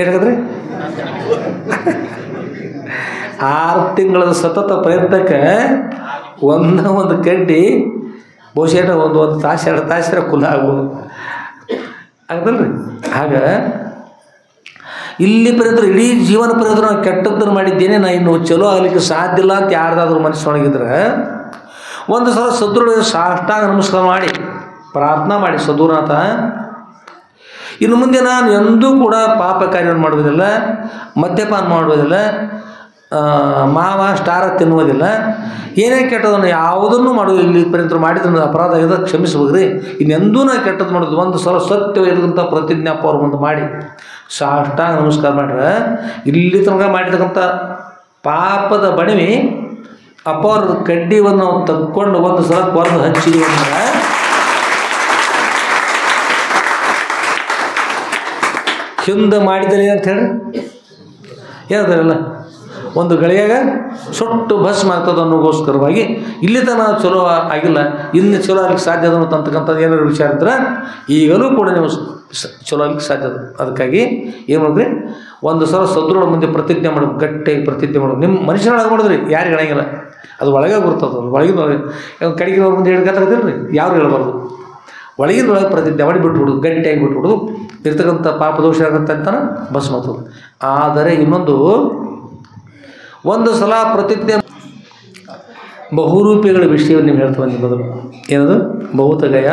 ಏನಾಗದ್ರಿ 6 ತಿಂಗಳ ಸತತ ಪ್ರಯತ್ನಕ್ಕೆ ಒಂದು ಕಡ್ಡಿ ಬಹುಶಃ ಒಂದು ತಾಸು 2 ತಾಸು ಕುಲ ಆಗ್ಬೋದು. ಆಗದಲ್ರಿ. ಆಗ ಇಲ್ಲಿ ಪರ್ಯಂತ ಇಡೀ ಜೀವನ ಪರ್ಯಂತ ನಾನು ಕೆಟ್ಟದ್ದನ್ನು ಮಾಡಿದ್ದೇನೆ, ನಾನು ಇನ್ನು ಚಲೋ ಆಗಲಿಕ್ಕೆ ಸಾಧ್ಯ ಇಲ್ಲ ಅಂತ ಯಾರ್ದಾದ್ರೂ ಮನಸ್ಸೊಳಗಿದ್ರೆ ಒಂದು ಸಲ ಸದ್ಗುರು ಸಾಷ್ಟಾಂಗ ನಮಸ್ಕಾರ ಮಾಡಿ ಪ್ರಾರ್ಥನಾ ಮಾಡಿ, ಸದ್ಗುರುನಾಥ ಇನ್ನು ಮುಂದೆ ನಾನು ಎಂದೂ ಕೂಡ ಪಾಪ ಕಾರ್ಯವನ್ನು ಮಾಡುವುದಿಲ್ಲ, ಮದ್ಯಪಾನ ಮಾಡುವುದಿಲ್ಲ, ಮಾವ ಸ್ಟಾರ ತಿನ್ನುವುದಿಲ್ಲ, ಏನೇ ಕೆಟ್ಟದನ್ನು ಯಾವುದನ್ನು ಮಾಡೋದು. ಇಲ್ಲಿ ಪರ್ಯಂತ ಮಾಡಿದ್ರೆ ಅಪರಾಧ ಆಗಿದೆ, ಕ್ಷಮಿಸ್ಬೋದ್ರಿ. ಇನ್ನೆಂದೂ ನಾನು ಕೆಟ್ಟದ್ದು ಮಾಡೋದು. ಒಂದು ಸಲ ಸತ್ಯವಾಗಿರ್ತಕ್ಕಂಥ ಪ್ರತಿಜ್ಞಾಪ ಅವ್ರ ಮುಂದೆ ಮಾಡಿ ಸಾಷ್ಟಾಂಗ ನಮಸ್ಕಾರ ಮಾಡ್ರೆ ಇಲ್ಲಿ ತನಕ ಮಾಡಿರ್ತಕ್ಕಂಥ ಪಾಪದ ಬಣಿವಿ ಅಪರ ಕಡ್ಡಿಯನ್ನು ತಕ್ಕೊಂಡು ಒಂದು ಸಲ ಕೊರೆದು ಹಚ್ಚಿದ್ವಿ ಅಂದ್ರೆ ಹಿಂದೆ ಮಾಡಿದರೆ ಅಂತ ಹೇಳಿ ಹೇಳ್ತಾರಲ್ಲ, ಒಂದು ಗಳಿಯಾಗ ಸುಟ್ಟು ಭಸ್ಮ ಆಗ್ತದೆ ಅನ್ನೋಗೋಸ್ಕರವಾಗಿ ಇಲ್ಲಿ ತನಕ ಚಲೋ ಆಗಿಲ್ಲ, ಇನ್ನು ಚಲೋ ಆಗ್ಲಿಕ್ಕೆ ಸಾಧ್ಯ ಅದ ಅಂತಕ್ಕಂಥದ್ದು ಏನಾದ್ರು ವಿಚಾರ ಇದ್ರೆ ಈಗಲೂ ಕೂಡ ನೀವು ಚಲೋ ಆಗ್ಲಿಕ್ಕೆ ಸಾಧ್ಯ ಅದ. ಅದಕ್ಕಾಗಿ ಏನು ಮಾಡಿದ್ರಿ, ಒಂದು ಸಲ ಸದ್ರುಳ ಮುಂದೆ ಪ್ರತಿಜ್ಞೆ ಮಾಡೋದು, ಗಟ್ಟಿಯಾಗಿ ಪ್ರತಿಜ್ಞೆ ಮಾಡೋದು. ನಿಮ್ಮ ಮನುಷ್ಯನೊಳಗೆ ಮಾಡಿದ್ರಿ ಯಾರಿಗೆ ಹೇಳಂಗಿಲ್ಲ, ಅದು ಒಳಗೆ ಬರ್ತದೆ. ಒಳಗಿನೊಳಗೆ ಕಡೆಗಿನವ್ರ ಮುಂದೆ ಹೇಳ್ಕತ್ತಿಲ್ರಿ, ಯಾರು ಹೇಳಬಾರ್ದು. ಒಳಗಿನೊಳಗೆ ಪ್ರತಿಜ್ಞೆ ಮಾಡಿ ಬಿಟ್ಬಿಡೋದು, ಗಟ್ಟಿಯಾಗಿ ಬಿಟ್ಬಿಡೋದು. ಇರ್ತಕ್ಕಂಥ ಪಾಪದೋಷ ಆಗತ್ತೆ ಅಂತಾನೆ ಭಸ್ಮ ಆಗ್ತದೆ. ಆದರೆ ಇನ್ನೊಂದು ಒಂದು ಸಲ ಪ್ರತಿಜ್ಞೆ ಬಹುರೂಪಿಗಳ ವಿಷಯವನ್ನು ನೀವು ಹೇಳ್ತಾ ಬಂದಿ ಮೊದಲು. ಏನದು? ಬಹುತ ಗಯ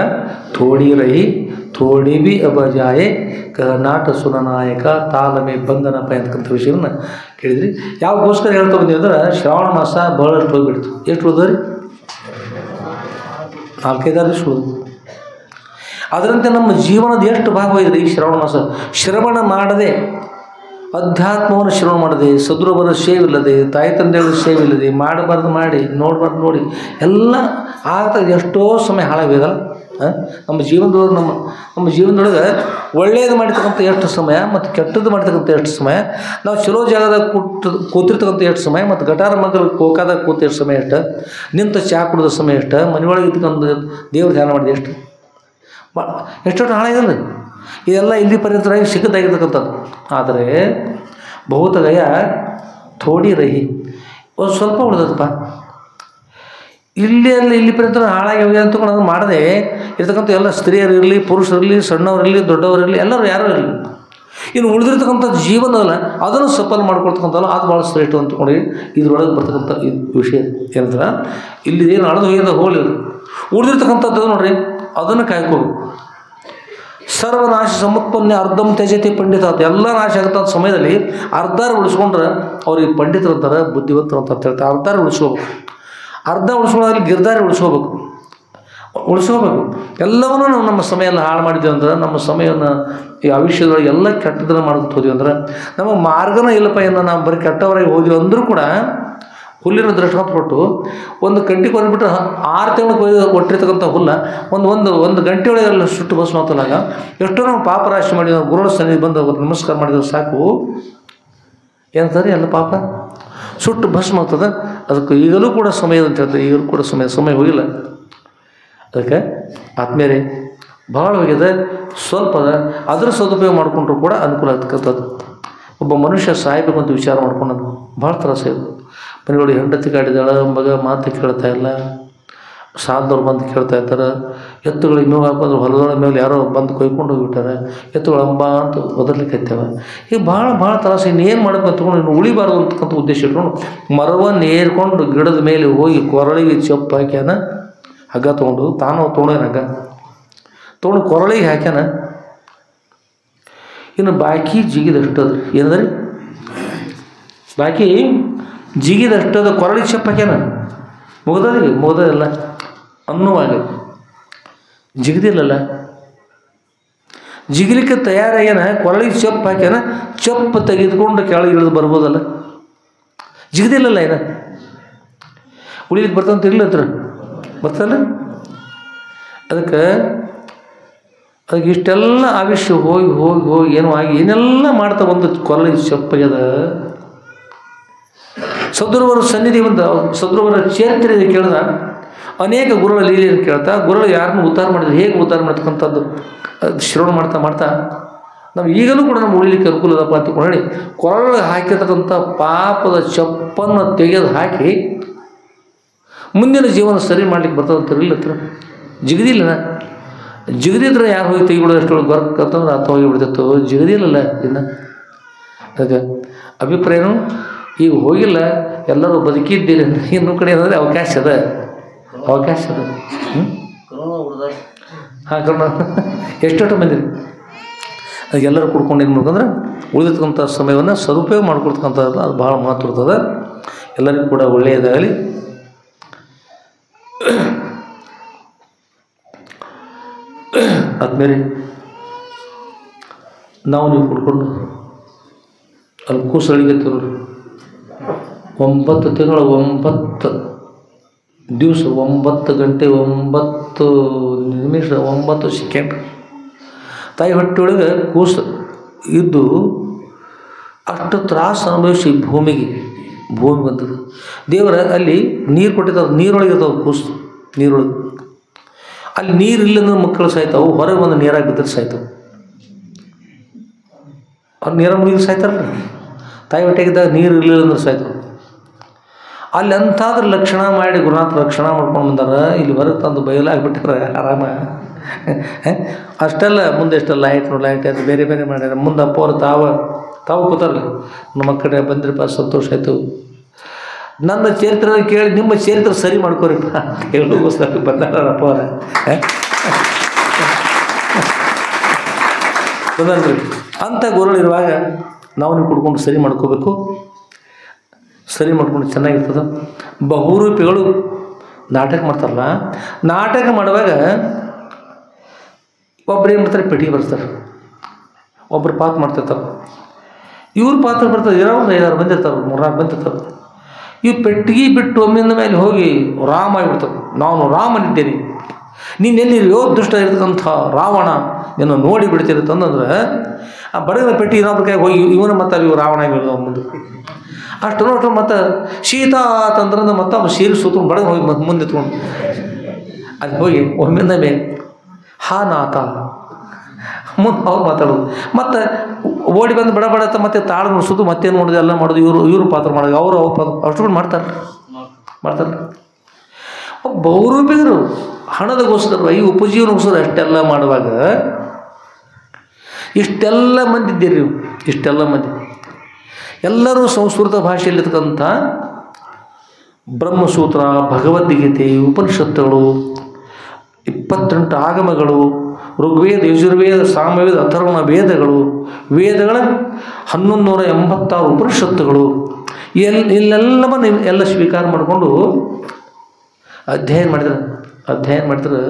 ಥೋಡಿ ರಹಿ ಥೋಡಿ ಬಿ ಅಬಜಾಯೆ ಕರ್ನಾಟ ಸುನನಾಯಕ ತಾಲಮೆ ಬಂಧನಪ ಅಂತಕ್ಕಂಥ ವಿಷಯವನ್ನು ಕೇಳಿದ್ರಿ. ಯಾವಗೋಸ್ಕರ ಹೇಳ್ತಾ ಬಂದೀವಿ ಅಂದ್ರೆ ಶ್ರಾವಣ ಮಾಸ ಬಹಳಷ್ಟು ಹೋಗಿಬಿಡ್ತು. ಎಷ್ಟು ಉಳಿದ್ರಿ? 4-5 ದಿವಸ ಉಳಿದು. ಅದರಂತೆ ನಮ್ಮ ಜೀವನದ ಎಷ್ಟು ಭಾಗವಾಗಿದೆ ಈ ಶ್ರವಣ ಮಾಸ. ಶ್ರವಣ ಮಾಡದೆ, ಅಧ್ಯಾತ್ಮವನ್ನು ಶ್ರವಣ ಮಾಡದೆ, ಸದ್ಗುರುವರ ಸೇವಿಲ್ಲದೆ, ತಾಯಿ ತಂದೆಗಳ ಸೇವಿಲ್ಲದೆ, ಮಾಡಬಾರ್ದು ಮಾಡಿ, ನೋಡಬಾರ್ದು ನೋಡಿ ಎಲ್ಲ ಆಗ್ತದೆ. ಎಷ್ಟೋ ಸಮಯ ಹಾಳಾಗೋದಲ್ಲ ನಮ್ಮ ಜೀವನದೊಳಗೆ. ನಮ್ಮ ಜೀವನದೊಳಗೆ ಒಳ್ಳೆಯದು ಮಾಡಿರ್ತಕ್ಕಂಥ ಎಷ್ಟು ಸಮಯ ಮತ್ತು ಕೆಟ್ಟದ್ದು ಮಾಡ್ತಕ್ಕಂಥ ಎಷ್ಟು ಸಮಯ, ನಾವು ಚಲೋ ಜಾಗದಾಗ ಕೂತಿರ್ತಕ್ಕಂಥ ಎಷ್ಟು ಸಮಯ, ಮತ್ತು ಗಟಾರ ಮಗಲು ಕೋಕಾದಾಗ ಕೂತ ಎಷ್ಟು ಸಮಯ, ಎಷ್ಟು ನಿಂತ ಚಹಾ ಕುಡಿದ ಸಮಯ, ಎಷ್ಟು ಮನೆಯೊಳಗೆ ಇದ್ಕೊಂಡು ದೇವ್ರ ಧ್ಯಾನ ಮಾಡಿದೆ, ಎಷ್ಟೊಟ್ಟು ಹಾಳಾಗಿಲ್ಲ. ಇದೆಲ್ಲ ಇಲ್ಲಿ ಪರ್ಯಂತರಾಗಿ ಸಿಕ್ಕದಾಗಿರ್ತಕ್ಕಂಥದ್ದು. ಆದರೆ ಬಹುತಗಯ ಥೋಡಿ ರಹಿ ಒಂದು ಸ್ವಲ್ಪ ಉಳಿದದಪ್ಪ. ಇಲ್ಲಿ ಪರ್ಯಂತ ಹಾಳಾಗಿ ಅಂತಕೊಂಡು ಅದು ಮಾಡದೆ ಇರ್ತಕ್ಕಂಥ ಎಲ್ಲ ಸ್ತ್ರೀಯರಿರಲಿ, ಪುರುಷರಿರಲಿ, ಸಣ್ಣವರಿರಲಿ, ದೊಡ್ಡವರಿರಲಿ, ಎಲ್ಲರೂ ಯಾರೂ ಇರಲಿ, ಇನ್ನು ಉಳಿದಿರ್ತಕ್ಕಂಥ ಜೀವನದಲ್ಲ ಅದನ್ನು ಸಫಲ ಮಾಡ್ಕೊಳ್ತಕ್ಕಂಥಲ್ಲ, ಅದು ಭಾಳ ಶ್ರೇಷ್ಠ ಅಂತಕೊಂಡು ಇದ್ರೊಳಗೆ ಬರ್ತಕ್ಕಂಥ ವಿಷಯ ಏನಂದ್ರೆ ಇಲ್ಲಿ ಏನು ಅಳದು ಹೋಗಿದ ಹೋಲಿಲ್ಲ. ಉಳಿದಿರ್ತಕ್ಕಂಥದ್ದು ನೋಡ್ರಿ, ಅದನ್ನು ಕಾಯ್ಕೋಬೇಕು. ಸರ್ವನಾಶ ಸಮುತ್ಪನ್ನ ಅರ್ಧಂ ತ್ಯಜತಿ ಪಂಡಿತ. ಎಲ್ಲ ನಾಶ ಆಗುತ್ತ ಸಮಯದಲ್ಲಿ ಅರ್ಧಾರ ಉಳಿಸ್ಕೊಂಡ್ರೆ ಅವ್ರಿಗೆ ಪಂಡಿತರು ಅಂತಾರೆ, ಬುದ್ಧಿವಂತರು ಅಂತ ಹೇಳ್ತಾರೆ. ಅರ್ಧಾರ ಉಳಿಸ್ಕೋಬೇಕು. ಅರ್ಧ ಉಳಿಸ್ಕೊಳ್ಳೋದ್ರಲ್ಲಿ ಗಿರ್ದಾರಿ ಉಳಿಸ್ಕೋಬೇಕು. ಎಲ್ಲವನ್ನೂ ನಾವು ನಮ್ಮ ಸಮಯ ಎಲ್ಲ ಹಾಳು ಮಾಡಿದ್ದೀವಿ ಅಂದ್ರೆ, ನಮ್ಮ ಸಮಯವನ್ನು ಈ ಆಯುಷ್ಯದೊಳಗೆ ಎಲ್ಲ ಕೆಟ್ಟದನ್ನು ಮಾಡ್ಕೊತ ಹೋದ್ವಿ ಅಂದ್ರೆ ನಮಗೆ ಮಾರ್ಗನ ಇಲ್ಲಪ್ಪ. ಏನೋ ನಾವು ಬರೀ ಕೆಟ್ಟವರಾಗಿ ಹೋದ್ವಿ ಅಂದರೂ ಕೂಡ ಹುಲ್ಲಿನ ದೃಷ್ಟಾಂತ ಕೊಟ್ಟು ಒಂದು ಕಡ್ಡಿ ಕೊಂಡ್ಬಿಟ್ರೆ 6 ತಿಂಗಳು ಕೊಟ್ಟಿರ್ತಕ್ಕಂಥ ಹುಲ್ಲ ಒಂದು ಗಂಟೆ ಒಳಗೆಲ್ಲ ಸುಟ್ಟು ಭಸ್ಮ ಆಗ್ತಲಾಗ ಎಷ್ಟೋ ನಾವು ಪಾಪ ರಾಶಿ ಮಾಡಿ ನಾವು ಗುರುಗಳ ಸನ್ನಿಧಿ ಬಂದು ನಮಸ್ಕಾರ ಮಾಡಿದ್ರೆ ಸಾಕು, ಏನಂತಾರೆ ಎಲ್ಲ ಪಾಪ ಸುಟ್ಟು ಭಸ್ಮ ಆಗ್ತದೆ. ಅದಕ್ಕೆ ಈಗಲೂ ಕೂಡ ಸಮಯ ಅಂತ ಹೇಳ್ತಾರೆ. ಈಗಲೂ ಕೂಡ ಸಮಯ ಹೋಗಿಲ್ಲ. ಅದಕ್ಕೆ ಆತ್ಮೀಯರೇ, ಭಾಳ ಹೋಗಿದೆ, ಸ್ವಲ್ಪ ಅದ. ಅದರ ಸದುಪಯೋಗ ಮಾಡಿಕೊಂಡ್ರು ಕೂಡ ಅನುಕೂಲ ಆಗ್ತಕ್ಕಂಥದ್ದು. ಒಬ್ಬ ಮನುಷ್ಯ ಸಾಯ್ಬೇಕು ಅಂತ ವಿಚಾರ ಮಾಡ್ಕೊಂಡು ಭಾಳ ತ್ರಾಸ ಇದೆ. ಮನೆಯೊಳಗೆ ಹೆಂಡತಿ ಕಾಡಿದಾಳ, ಮಗ ಮಾತು ಕೇಳ್ತಾ ಇಲ್ಲ, ಸಾಲದವ್ರು ಬಂದು ಕೇಳ್ತಾ ಇರ್ತಾರೆ. ಎತ್ತುಗಳಿಗೆ ಮೇವು ಹಾಕೋದ್ರೆ ಹೊಲದೊಳ ಮೇಲೆ ಯಾರೋ ಬಂದು ಕೊಯ್ಕೊಂಡು ಹೋಗಿಬಿಟ್ಟಾರೆ, ಎತ್ತುಗಳು ಅಂಬ ಅಂತ ಒದರ್ಲಿಕ್ಕೆ ಹತ್ತೇವೆ. ಈಗ ಭಾಳ ತ್ರಾಸ. ಇನ್ನೇನು ಮಾಡಬೇಕು ಅಂತಕೊಂಡು ಇನ್ನು ಉಳಿಬಾರ್ದು ಅಂತಕ್ಕಂಥ ಉದ್ದೇಶ ಇಟ್ಕೊಂಡು ಮರವನ್ನು ಏರ್ಕೊಂಡು ಗಿಡದ ಮೇಲೆ ಹೋಗಿ ಕೊರಳಿಗೆ ಚಪ್ಪು ಹಾಕ್ಯಾನ. ಹಗ್ಗ ತೊಗೊಂಡು ತೊಗೊಂಡೇನು ಹಗ್ಗ ತೊಗೊಂಡು ಕೊರಳಿಗೆ ಹಾಕ್ಯಾನ. ಇನ್ನು ಬಾಕಿ ಜಿಗಿದಷ್ಟದು ಏನಂದ್ರೆ ಬಾಕಿ ಜಿಗಿದಷ್ಟದ ಕೊರಳಿಗೆ ಚಪ್ಪು ಹಾಕ್ಯಾನ. ಮುಗ್ದದಿಲ್ಲ ಅನ್ನುವಾಗ ಜಿಗಿದಿಲ್ಲಲ್ಲ, ಜಿಗಿಲಿಕ್ಕೆ ತಯಾರಾಗ್ಯಾನ. ಕೊರಳಿಗೆ ಚಪ್ಪು ಹಾಕ್ಯಾನ, ಚಪ್ಪು ತೆಗೆದುಕೊಂಡು ಕೆಳಗೆ ಇಳಿದು ಬರ್ಬೋದಲ್ಲ, ಜಿಗಿದಿಲ್ಲಲ್ಲ. ಏನ ಉಳಿಲಿಕ್ಕೆ ಬರ್ತಂತ ಇರ್ಲತ್ರ ಬರ್ತಲ್ಲ. ಅದಕ್ಕೆ ಇಷ್ಟೆಲ್ಲ ಆವಿಷ್ಯ ಹೋಗಿ ಏನೋ ಆಗಿ ಏನೆಲ್ಲ ಮಾಡ್ತಾ ಒಂದು ಕೊರಳಿಗೆ ಚಪ್ಪಾಗ್ಯದ. ಸದ್ಗುರುವರ ಸನ್ನಿಧಿ ಬಂದ, ಸದ್ಗುರುವರ ಚರಿತ್ರೆ ಕೇಳ್ದ, ಅನೇಕ ಗುರುಗಳ ಲೀಲೆಯನ್ನು ಕೇಳ್ತಾ, ಗುರುಗಳು ಯಾರನ್ನು ಉದ್ಧಾರ ಮಾಡಿದ್ರು, ಹೇಗೆ ಉದ್ಧಾರ ಮಾಡ್ತಕ್ಕಂಥದ್ದು ಶ್ರವಣ ಮಾಡ್ತಾ ನಾವು ಈಗಲೂ ಕೂಡ ನಮ್ಮ ಉಳಿಲಿಕ್ಕೆ ಅನುಕೂಲ ಅದಪ್ಪ ಅಂತಕೊಂಡು ಹೇಳಿ ಕೊರಳಿಗೆ ಹಾಕಿರ್ತಕ್ಕಂಥ ಪಾಪದ ಚಪ್ಪನ್ನು ತೆಗೆದು ಹಾಕಿ ಮುಂದಿನ ಜೀವನ ಸರಿ ಮಾಡ್ಲಿಕ್ಕೆ ಬರ್ತದಂತಿರಲಿಲ್ಲ ಹತ್ರ. ಜಿಗದಿದ್ರೆ ಯಾರು ಹೋಗಿ ತೆಗಿಬಿಡೋದು ಅಷ್ಟೊಳಗೆ ಬರ್ಕಂತಂದ್ರೆ ಆತ ಹೋಗಿಬಿಡ್ತಿತ್ತು. ಜಿಗದಿಲ್ಲಲ್ಲ ಇನ್ನು. ಅದಕ್ಕೆ ಅಭಿಪ್ರಾಯನೂ ಈಗ ಹೋಗಿಲ್ಲ, ಎಲ್ಲರೂ ಬದುಕಿದ್ದೀರಿ ಅಂತ ಇನ್ನೂ ಕಡೆ ಏನಂದರೆ ಅವಕಾಶ ಅದ. ಹಾಂ ಕರೋನಾ ಎಷ್ಟೆಷ್ಟು ಬಂದಿರಿ. ಅದಕ್ಕೆಲ್ಲರೂ ಕುಡ್ಕೊಂಡು ಏನು ಮಾಡ್ಕೊಂಡ್ರೆ ಉಳಿದಿರ್ತಕ್ಕಂಥ ಸಮಯವನ್ನು ಸದುಪಯೋಗ ಮಾಡ್ಕೊಳ್ತಕ್ಕಂಥದ್ದು ಅದು ಭಾಳ ಮಹತ್ವ ಇರ್ತದೆ. ಎಲ್ಲರಿಗೂ ಕೂಡ ಒಳ್ಳೆಯದಾಗಲಿ. ಆದ್ಮೇಲೆ ನಾವು ನೀವು ಕುಡ್ಕೊಂಡು ಅಲ್ಲಿ ಕೂಸಳಿಗೆ 9 ತಿಂಗಳು 9 ದಿವಸ 9 ಗಂಟೆ 9 ನಿಮಿಷ 9 ಸೆಕೆಂಡ್ ತಾಯಿ ಹೊಟ್ಟೆಯೊಳಗೆ ಕೂಸು ಇದ್ದು ಅಷ್ಟು ತ್ರಾಸ ಅನುಭವಿಸಿ ಭೂಮಿ ಬಂದದ್ದು. ದೇವರ ಅಲ್ಲಿ ನೀರು ಕೊಟ್ಟಿರ್ತಾವೆ, ನೀರೊಳಗೆ ಇರ್ತಾವೆ ಕೂಸು, ನೀರೊಳಗೆ. ಅಲ್ಲಿ ನೀರು ಇಲ್ಲಂದ್ರೆ ಮಕ್ಕಳು ಸಾಯ್ತಾವೆ, ಹೊರಗೆ ಬಂದು ನೀರಾಗಿ ಬಿದ್ದರೆ ಸಾಯ್ತಾವೆ. ಅವ್ರು ನೀರಾಗ ಮುಗಿದು ಸಾಯ್ತಾರಲ್ಲ, ತಾಯಿ ಹೊಟ್ಟೆಗಿದ್ದಾಗ ನೀರು ಇರಲಿಲ್ಲ ಅಂದ್ರೆ ಸಾಯ್ತಾವೆ. ಅಲ್ಲಿ ಅಂತಾದ್ರೆ ಲಕ್ಷಣ ಮಾಡಿ ಗುರುನಾಥ ರಕ್ಷಣಾ ಮಾಡ್ಕೊಂಡು ಬಂದಾರ. ಇಲ್ಲಿ ಹೊರಗೆ ತಂದು ಬಯಲಾಗ್ಬಿಟ್ಟಾರೆ ಆರಾಮ. ಅಷ್ಟೆಲ್ಲ ಮುಂದೆ ಎಷ್ಟೆಲ್ಲ ಲೈಟ್ ಅದು ಬೇರೆ ಮಾಡ್ಯಾರ. ಮುಂದೆ ಅಪ್ಪವ್ರು ತಾವು ಕೂತಾರಲ್ಲ, ನಮ್ಮ ಕಡೆ ಬಂದ್ರಿಪ್ಪ ಸಂತೋಷ ಆಯಿತು. ನನ್ನ ಚರಿತ್ರೆ ಕೇಳಿ ನಿಮ್ಮ ಚರಿತ್ರೆ ಸರಿ ಮಾಡ್ಕೋರಿಪ್ಪ ಅಂತ ಹೇಳೋಗೋಸ್ಕರ ಬಂದಾರ ಅಪ್ಪವ್ರ. ಬಂದಲ್ರಿ ಅಂಥ ಗುರುಗಳಿರುವಾಗ ನಾವು ನೀವು ಕುಡ್ಕೊಂಡು ಸರಿ ಮಾಡ್ಕೋಬೇಕು. ಸರಿ ಮಾಡ್ಕೊಂಡು ಚೆನ್ನಾಗಿರ್ತದೆ. ಬಹುರೂಪಿಗಳು ನಾಟಕ ಮಾಡ್ತಾರಲ್ಲ, ನಾಟಕ ಮಾಡುವಾಗ ಒಬ್ರು ಏನು ಮಾಡ್ತಾರೆ, ಪೆಟ್ಟಿಗೆ ಬರ್ತಾರೆ, ಒಬ್ರು ಪಾತ್ರ ಮಾಡ್ತಿರ್ತಾರೆ. ಇವ್ರ ಪಾತ್ರ ಬರ್ತಾರೆ, ಇರೋ ಒಂದು 5-6 ಮಂದಿ ಇರ್ತಾರೆ, 3-4 ಮಂದಿ ಇರ್ತಾರೆ. ಇವು ಪೆಟ್ಟಿಗೆ ಬಿಟ್ಟು ಒಮ್ಮಿಂದ ಮೇಲೆ ಹೋಗಿ ರಾಮ ಆಗಿಬಿಡ್ತಾರೆ. ನಾನು ರಾಮನಿದ್ದೇನೆ, ನೀನೆಲ್ಲಿರೋ ದುಷ್ಟ ಇರ್ತಕ್ಕಂಥ ರಾವಣ ನೀನು ನೋಡಿ ಬಿಡ್ತಿರುತ್ತಂದ್ರೆ ಆ ಬಡಗನ ಪೆಟ್ಟಿ ಇನ್ನೊಬ್ರ ಕೈ ಹೋಗಿ ಇವನು ಮತ್ತು ಇವು ರಾವಣ ಆಗಿರೋದು ಮುಂದೆ. ಅಷ್ಟು ಮತ್ತು ಶೀತಾ ತಂದ್ರಿಂದ ಮತ್ತು ಅವ್ನು ಸೀರೆ ಸುತ್ತಕೊಂಡು ಬಡಗ ಹೋಗಿ ಮತ್ತು ಮುಂದೆ ಎತ್ಕೊಂಡು ಅಲ್ಲಿ ಹೋಗಿ ಒಮ್ಮಿಂದ ಮೇಲೆ ಹಾ ನಾಥ ಮುಂದೆ ಅವ್ರು ಮಾತಾಡೋದು. ಮತ್ತು ಓಡಿ ಬಂದು ಬಡ ಮತ್ತೆ ತಾಳ ಮುಡಿಸೋದು, ಮತ್ತೇನು ಮಾಡೋದು ಎಲ್ಲ ಮಾಡೋದು. ಇವರು ಪಾತ್ರ ಮಾಡೋದು, ಅವರು ಪಾತ್ರ ಅಷ್ಟು ಮಾಡ್ತಾರೆ. ಬಹುರೂಪಿಗರು ಹಣದಗೋಸ್ಕರ ಈ ಉಪಜೀವನಗೋಸ್ಕರ ಅಷ್ಟೆಲ್ಲ ಮಾಡುವಾಗ ಇಷ್ಟೆಲ್ಲ ಮಂದಿ ಇದ್ದೀರಿ ನೀವು. ಇಷ್ಟೆಲ್ಲ ಮಂದಿ ಎಲ್ಲರೂ ಸಂಸ್ಕೃತ ಭಾಷೆಯಲ್ಲಿರ್ತಕ್ಕಂಥ ಬ್ರಹ್ಮಸೂತ್ರ, ಭಗವದ್ಗೀತೆ, ಉಪನಿಷತ್ತುಗಳು, 28 ಆಗಮಗಳು, ಋಗ್ವೇದ, ಯಜುರ್ವೇದ, ಸಾಮವೇದ, ಅಥರ್ವಣ ವೇದಗಳ 1186 ಉಪನಿಷತ್ತುಗಳು ಇಲ್ಲೆಲ್ಲವನ್ನು ಎಲ್ಲ ಸ್ವೀಕಾರ ಮಾಡಿಕೊಂಡು ಅಧ್ಯಯನ ಮಾಡಿದ್ರೆ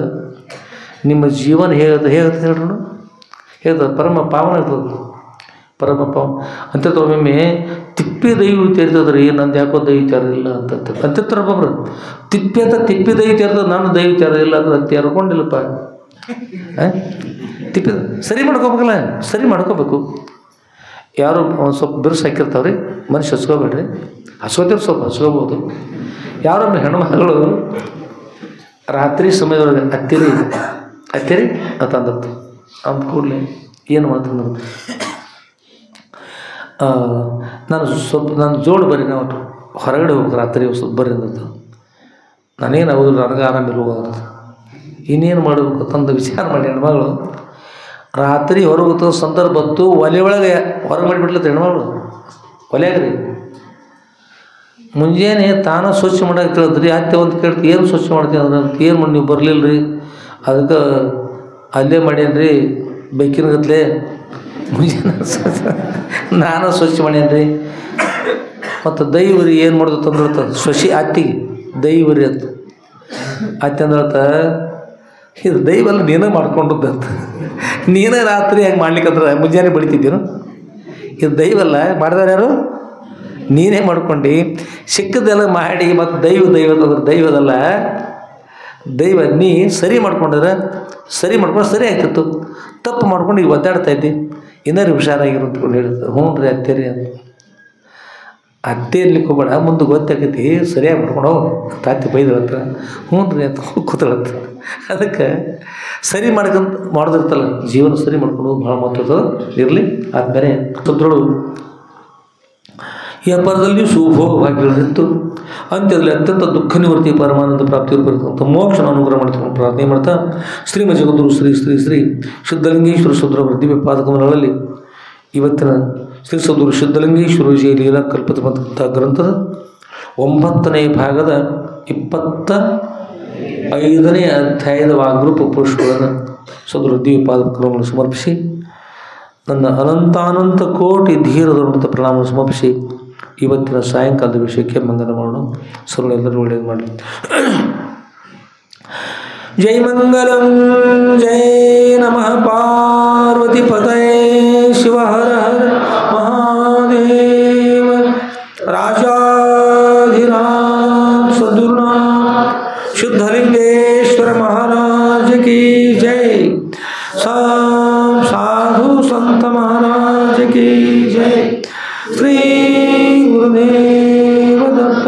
ನಿಮ್ಮ ಜೀವನ ಹೇಗೆ ಹೇಳ್ರು ಹೇಳ್ತದೆ, ಪರಮ ಪಾವನ ಇರ್ತದೆ. ಪರಮ ಪಾವನ ಅಂತಿರ್ತಾವೆ. ತಿಪ್ಪೆ ದೈವ ತೆರಿತದ್ರಿ, ನಂದು ಯಾಕೋ ದೈವ ತೆರದಿಲ್ಲ ಅಂತಿರ್ತಾರೆ ಒಬ್ಬೊಬ್ರು. ತಿಪ್ಪೆ ದೈವ ತೆರೆದ, ನಾನು ದೈವ ತೆರದಿಲ್ಲ ಅಂದ್ರೆ ಅದು ತೆರ್ಕೊಂಡಿಲ್ಲಪ್ಪ. ತಿಪ್ಪೆ ಸರಿ ಮಾಡ್ಕೋಬೇಕು. ಯಾರು ಒಂದು ಸ್ವಲ್ಪ ಬಿರುಸು ಹಾಕಿರ್ತಾವ್ರಿ, ಮನುಷ್ಯ ಹಚ್ಕೋಬೇಡ್ರಿ. ಹಚ್ಕೋತಿರು ಸ್ವಲ್ಪ ಹಚ್ಕೋಬೋದು. ಯಾರೊಮ್ಮೆ ಹೆಣ್ಮಗಳು ರಾತ್ರಿ ಸಮಯದೊಳಗೆ ಅತ್ತೇರಿ ಅಂತ ಅಂದತ್ತು. ಅಂದ ಕೂಡಲೇ ಏನು ಮಾಡ್ತೀನಿ ನಾನು ಜೋಡು ಬರ್ರಿ, ನಾವು ಹೊರಗಡೆ ಹೋಗ್ಬೇಕು ರಾತ್ರಿ ಸ್ವಲ್ಪ ಬರ್ರಿ ಅಂದದ್ದು. ನಾನೇನು ಹೌದು ನನಗೆ ಆರಾಮಿಲ್ಲ ಹೋಗೋದು, ಇನ್ನೇನು ಮಾಡಬೇಕು ತಂದು ವಿಚಾರ ಮಾಡಿ ಹೆಣ್ಮಗಳು ರಾತ್ರಿ ಹೊರಗೆ ಹೋಗ್ತದ ಸಂದರ್ಭ ಬಂತು. ಒಲೆ ಒಳಗೆ ಹೊರಗೆ ಮಾಡಿಬಿಡ್ಲತ್ತ ಹೆಣ್ಮಗಳು, ಒಲೆಯಾಗ್ರಿ. ಮುಂಜಾನೆ ತಾನ ಸ್ವಚ್ಛ ಮಾಡಕ್ಕೆ ಕೇಳಿದ್ರಿ, ಅತ್ತೆ ಒಂದು ಕೇಳ್ತಿ ಏನು ಸ್ವಚ್ಛ ಮಾಡ್ತೀನಿ ಅಂದ್ರೆ ಅಂತ. ಏನು ಮಾಡಿ ನೀವು ಬರಲಿಲ್ಲ ರೀ, ಅದಕ್ಕೆ ಅಲ್ಲೇ ಮಾಡೇನ್ರಿ ಬೇಕಿನಗತ್ಲೆ ಮುಂಜಾನೆ ನಾನು ಸ್ವಚ್ಛ ಮಾಡೇನ್ರಿ. ಮತ್ತು ದೈವರಿ ಏನು ಮಾಡೋದು ತಂದಿರ್ತದೆ ಸ್ವಶಿ ಅತ್ತಿಗೆ ದೈವರಿ ಅಂತ. ಅತ್ತೆ ಅಂದ್ರತ ಇದು ದೈವಲ್ಲ ನೀನೇ ಮಾಡ್ಕೊಂಡದ್ದಂತ. ನೀನೇ ರಾತ್ರಿ ಹೆಂಗೆ ಮಾಡ್ಲಿಕ್ಕಂದ್ರೆ ಮುಂಜಾನೆ ಬಡಿತಿದ್ದೀನು, ಇದು ದೈವಲ್ಲ ಮಾಡಿದಾರೆ ಯಾರು, ನೀನೇ ಮಾಡ್ಕೊಂಡು ಸಿಕ್ಕದೆಲ್ಲ ಮಾಡಿ. ಮತ್ತು ದೈವದಂದ್ರೆ ದೈವದಲ್ಲ, ದೈವ ನೀ ಸರಿ ಮಾಡ್ಕೊಂಡ್ರೆ ಸರಿ ಮಾಡ್ಕೊಂಡು ಸರಿ ಆಗ್ತಿತ್ತು, ತಪ್ಪು ಮಾಡ್ಕೊಂಡು ಈಗ ಒದ್ದಾಡ್ತಾ ಇದ್ದಿ, ಏನಾರು ಹುಷಾರಾಗಿರು ಅಂದ್ಕೊಂಡು ಹೇಳಿದ್ರು. ಹ್ಞೂ ರೀ ಅತ್ತೇರಿ ಅಂತ. ಅತ್ತೆ ಇರ್ಲಿಕ್ಕೆ ಹೋಗ್ಬೇಡ, ಮುಂದೆ ಗೊತ್ತಾಗೈತಿ ಸರಿಯಾಗಿ ಮಾಡ್ಕೊಂಡು ತಾತಿ ಬೈದ್ರ ಹತ್ರ. ಹ್ಞೂ ರೀ ಅಂತ ಕೂತಳತ್ತ. ಅದಕ್ಕೆ ಸರಿ ಮಾಡೋದಿರ್ತಲ್ಲ, ಜೀವನ ಸರಿ ಮಾಡ್ಕೊಂಡು ಭಾಳ ಮಹತ್ವದ ಇರಲಿ. ಆದಮೇಲೆ ತೊಂದರೆಗಳು ವ್ಯಾಪಾರದಲ್ಲಿ ಸುಭೋಗವಾಗಿರಲಿತ್ತು. ಅಂತ್ಯದಲ್ಲಿ ಅತ್ಯಂತ ದುಃಖ ನಿವೃತ್ತಿ ಪರಮಾನಂದ ಪ್ರಾಪ್ತಿ ಬರ್ತಕ್ಕಂಥ ಮೋಕ್ಷನ ಅನುಗ್ರಹ ಮಾಡ್ತಕ್ಕಂಥ ಪ್ರಾರ್ಥನೆ ಮಾಡ್ತಾ ಶ್ರೀಮ ಜಗದ್ಗುರು ಶ್ರೀ ಶ್ರೀ ಶ್ರೀ ಸಿದ್ಧಲಿಂಗೇಶ್ವರ ಸುದ್ರವರ ದಿವ್ಯ ಪಾದಕಮಲಗಳಲ್ಲಿ ಇವತ್ತಿನ ಶ್ರೀ ಸದ್ಗುರು ಸಿದ್ಧಲಿಂಗೇಶ್ವರ ವಿಜಯ ಲೀಲಾ ಕಲ್ಪಿತಕ್ಕಂಥ ಗ್ರಂಥದ 9ನೇ ಭಾಗದ 25ನೇ ಅಧ್ಯಾಯದ ವಾಗ್ರೂಪ ಪುರುಷಗಳನ್ನು ಸದ್ಗುರು ದಿವ್ಯ ಪಾದಕಮಲಗಳನ್ನು ಸಮರ್ಪಿಸಿ ನನ್ನ ಅನಂತಾನಂತ ಕೋಟಿ ಧೀರದೊಂದಿತ ಪ್ರಣಾಮವನ್ನು ಸಮರ್ಪಿಸಿ ಇವತ್ತಿನ ಸಾಯಂಕಾಲದ ವಿಷಯಕ್ಕೆ ಮಂಗನ ಮಾಡೋಣ. ಸರ್ವ ಎಲ್ಲರೂ ಒಳ್ಳೆಯದು ಮಾಡಲಿ. ಜೈ ಮಂಗಲಂ ಜೈ ನಮಃ ಪಾರ್ವತಿ ಪತಯೇ ಶಿವ ಹರ ಹರ ಮಹಾದೇವ ರಾಜಾಧಿರಾಜ ಸದ್ಗುರುನಾಥ ಶುದ್ಧಲಿಂಗೇಶ್ವರ ಮಹಾರಾಜ ಕಿ ಜೈ. साधु संत महाराज की जय. श्री गुरुदेव दत्त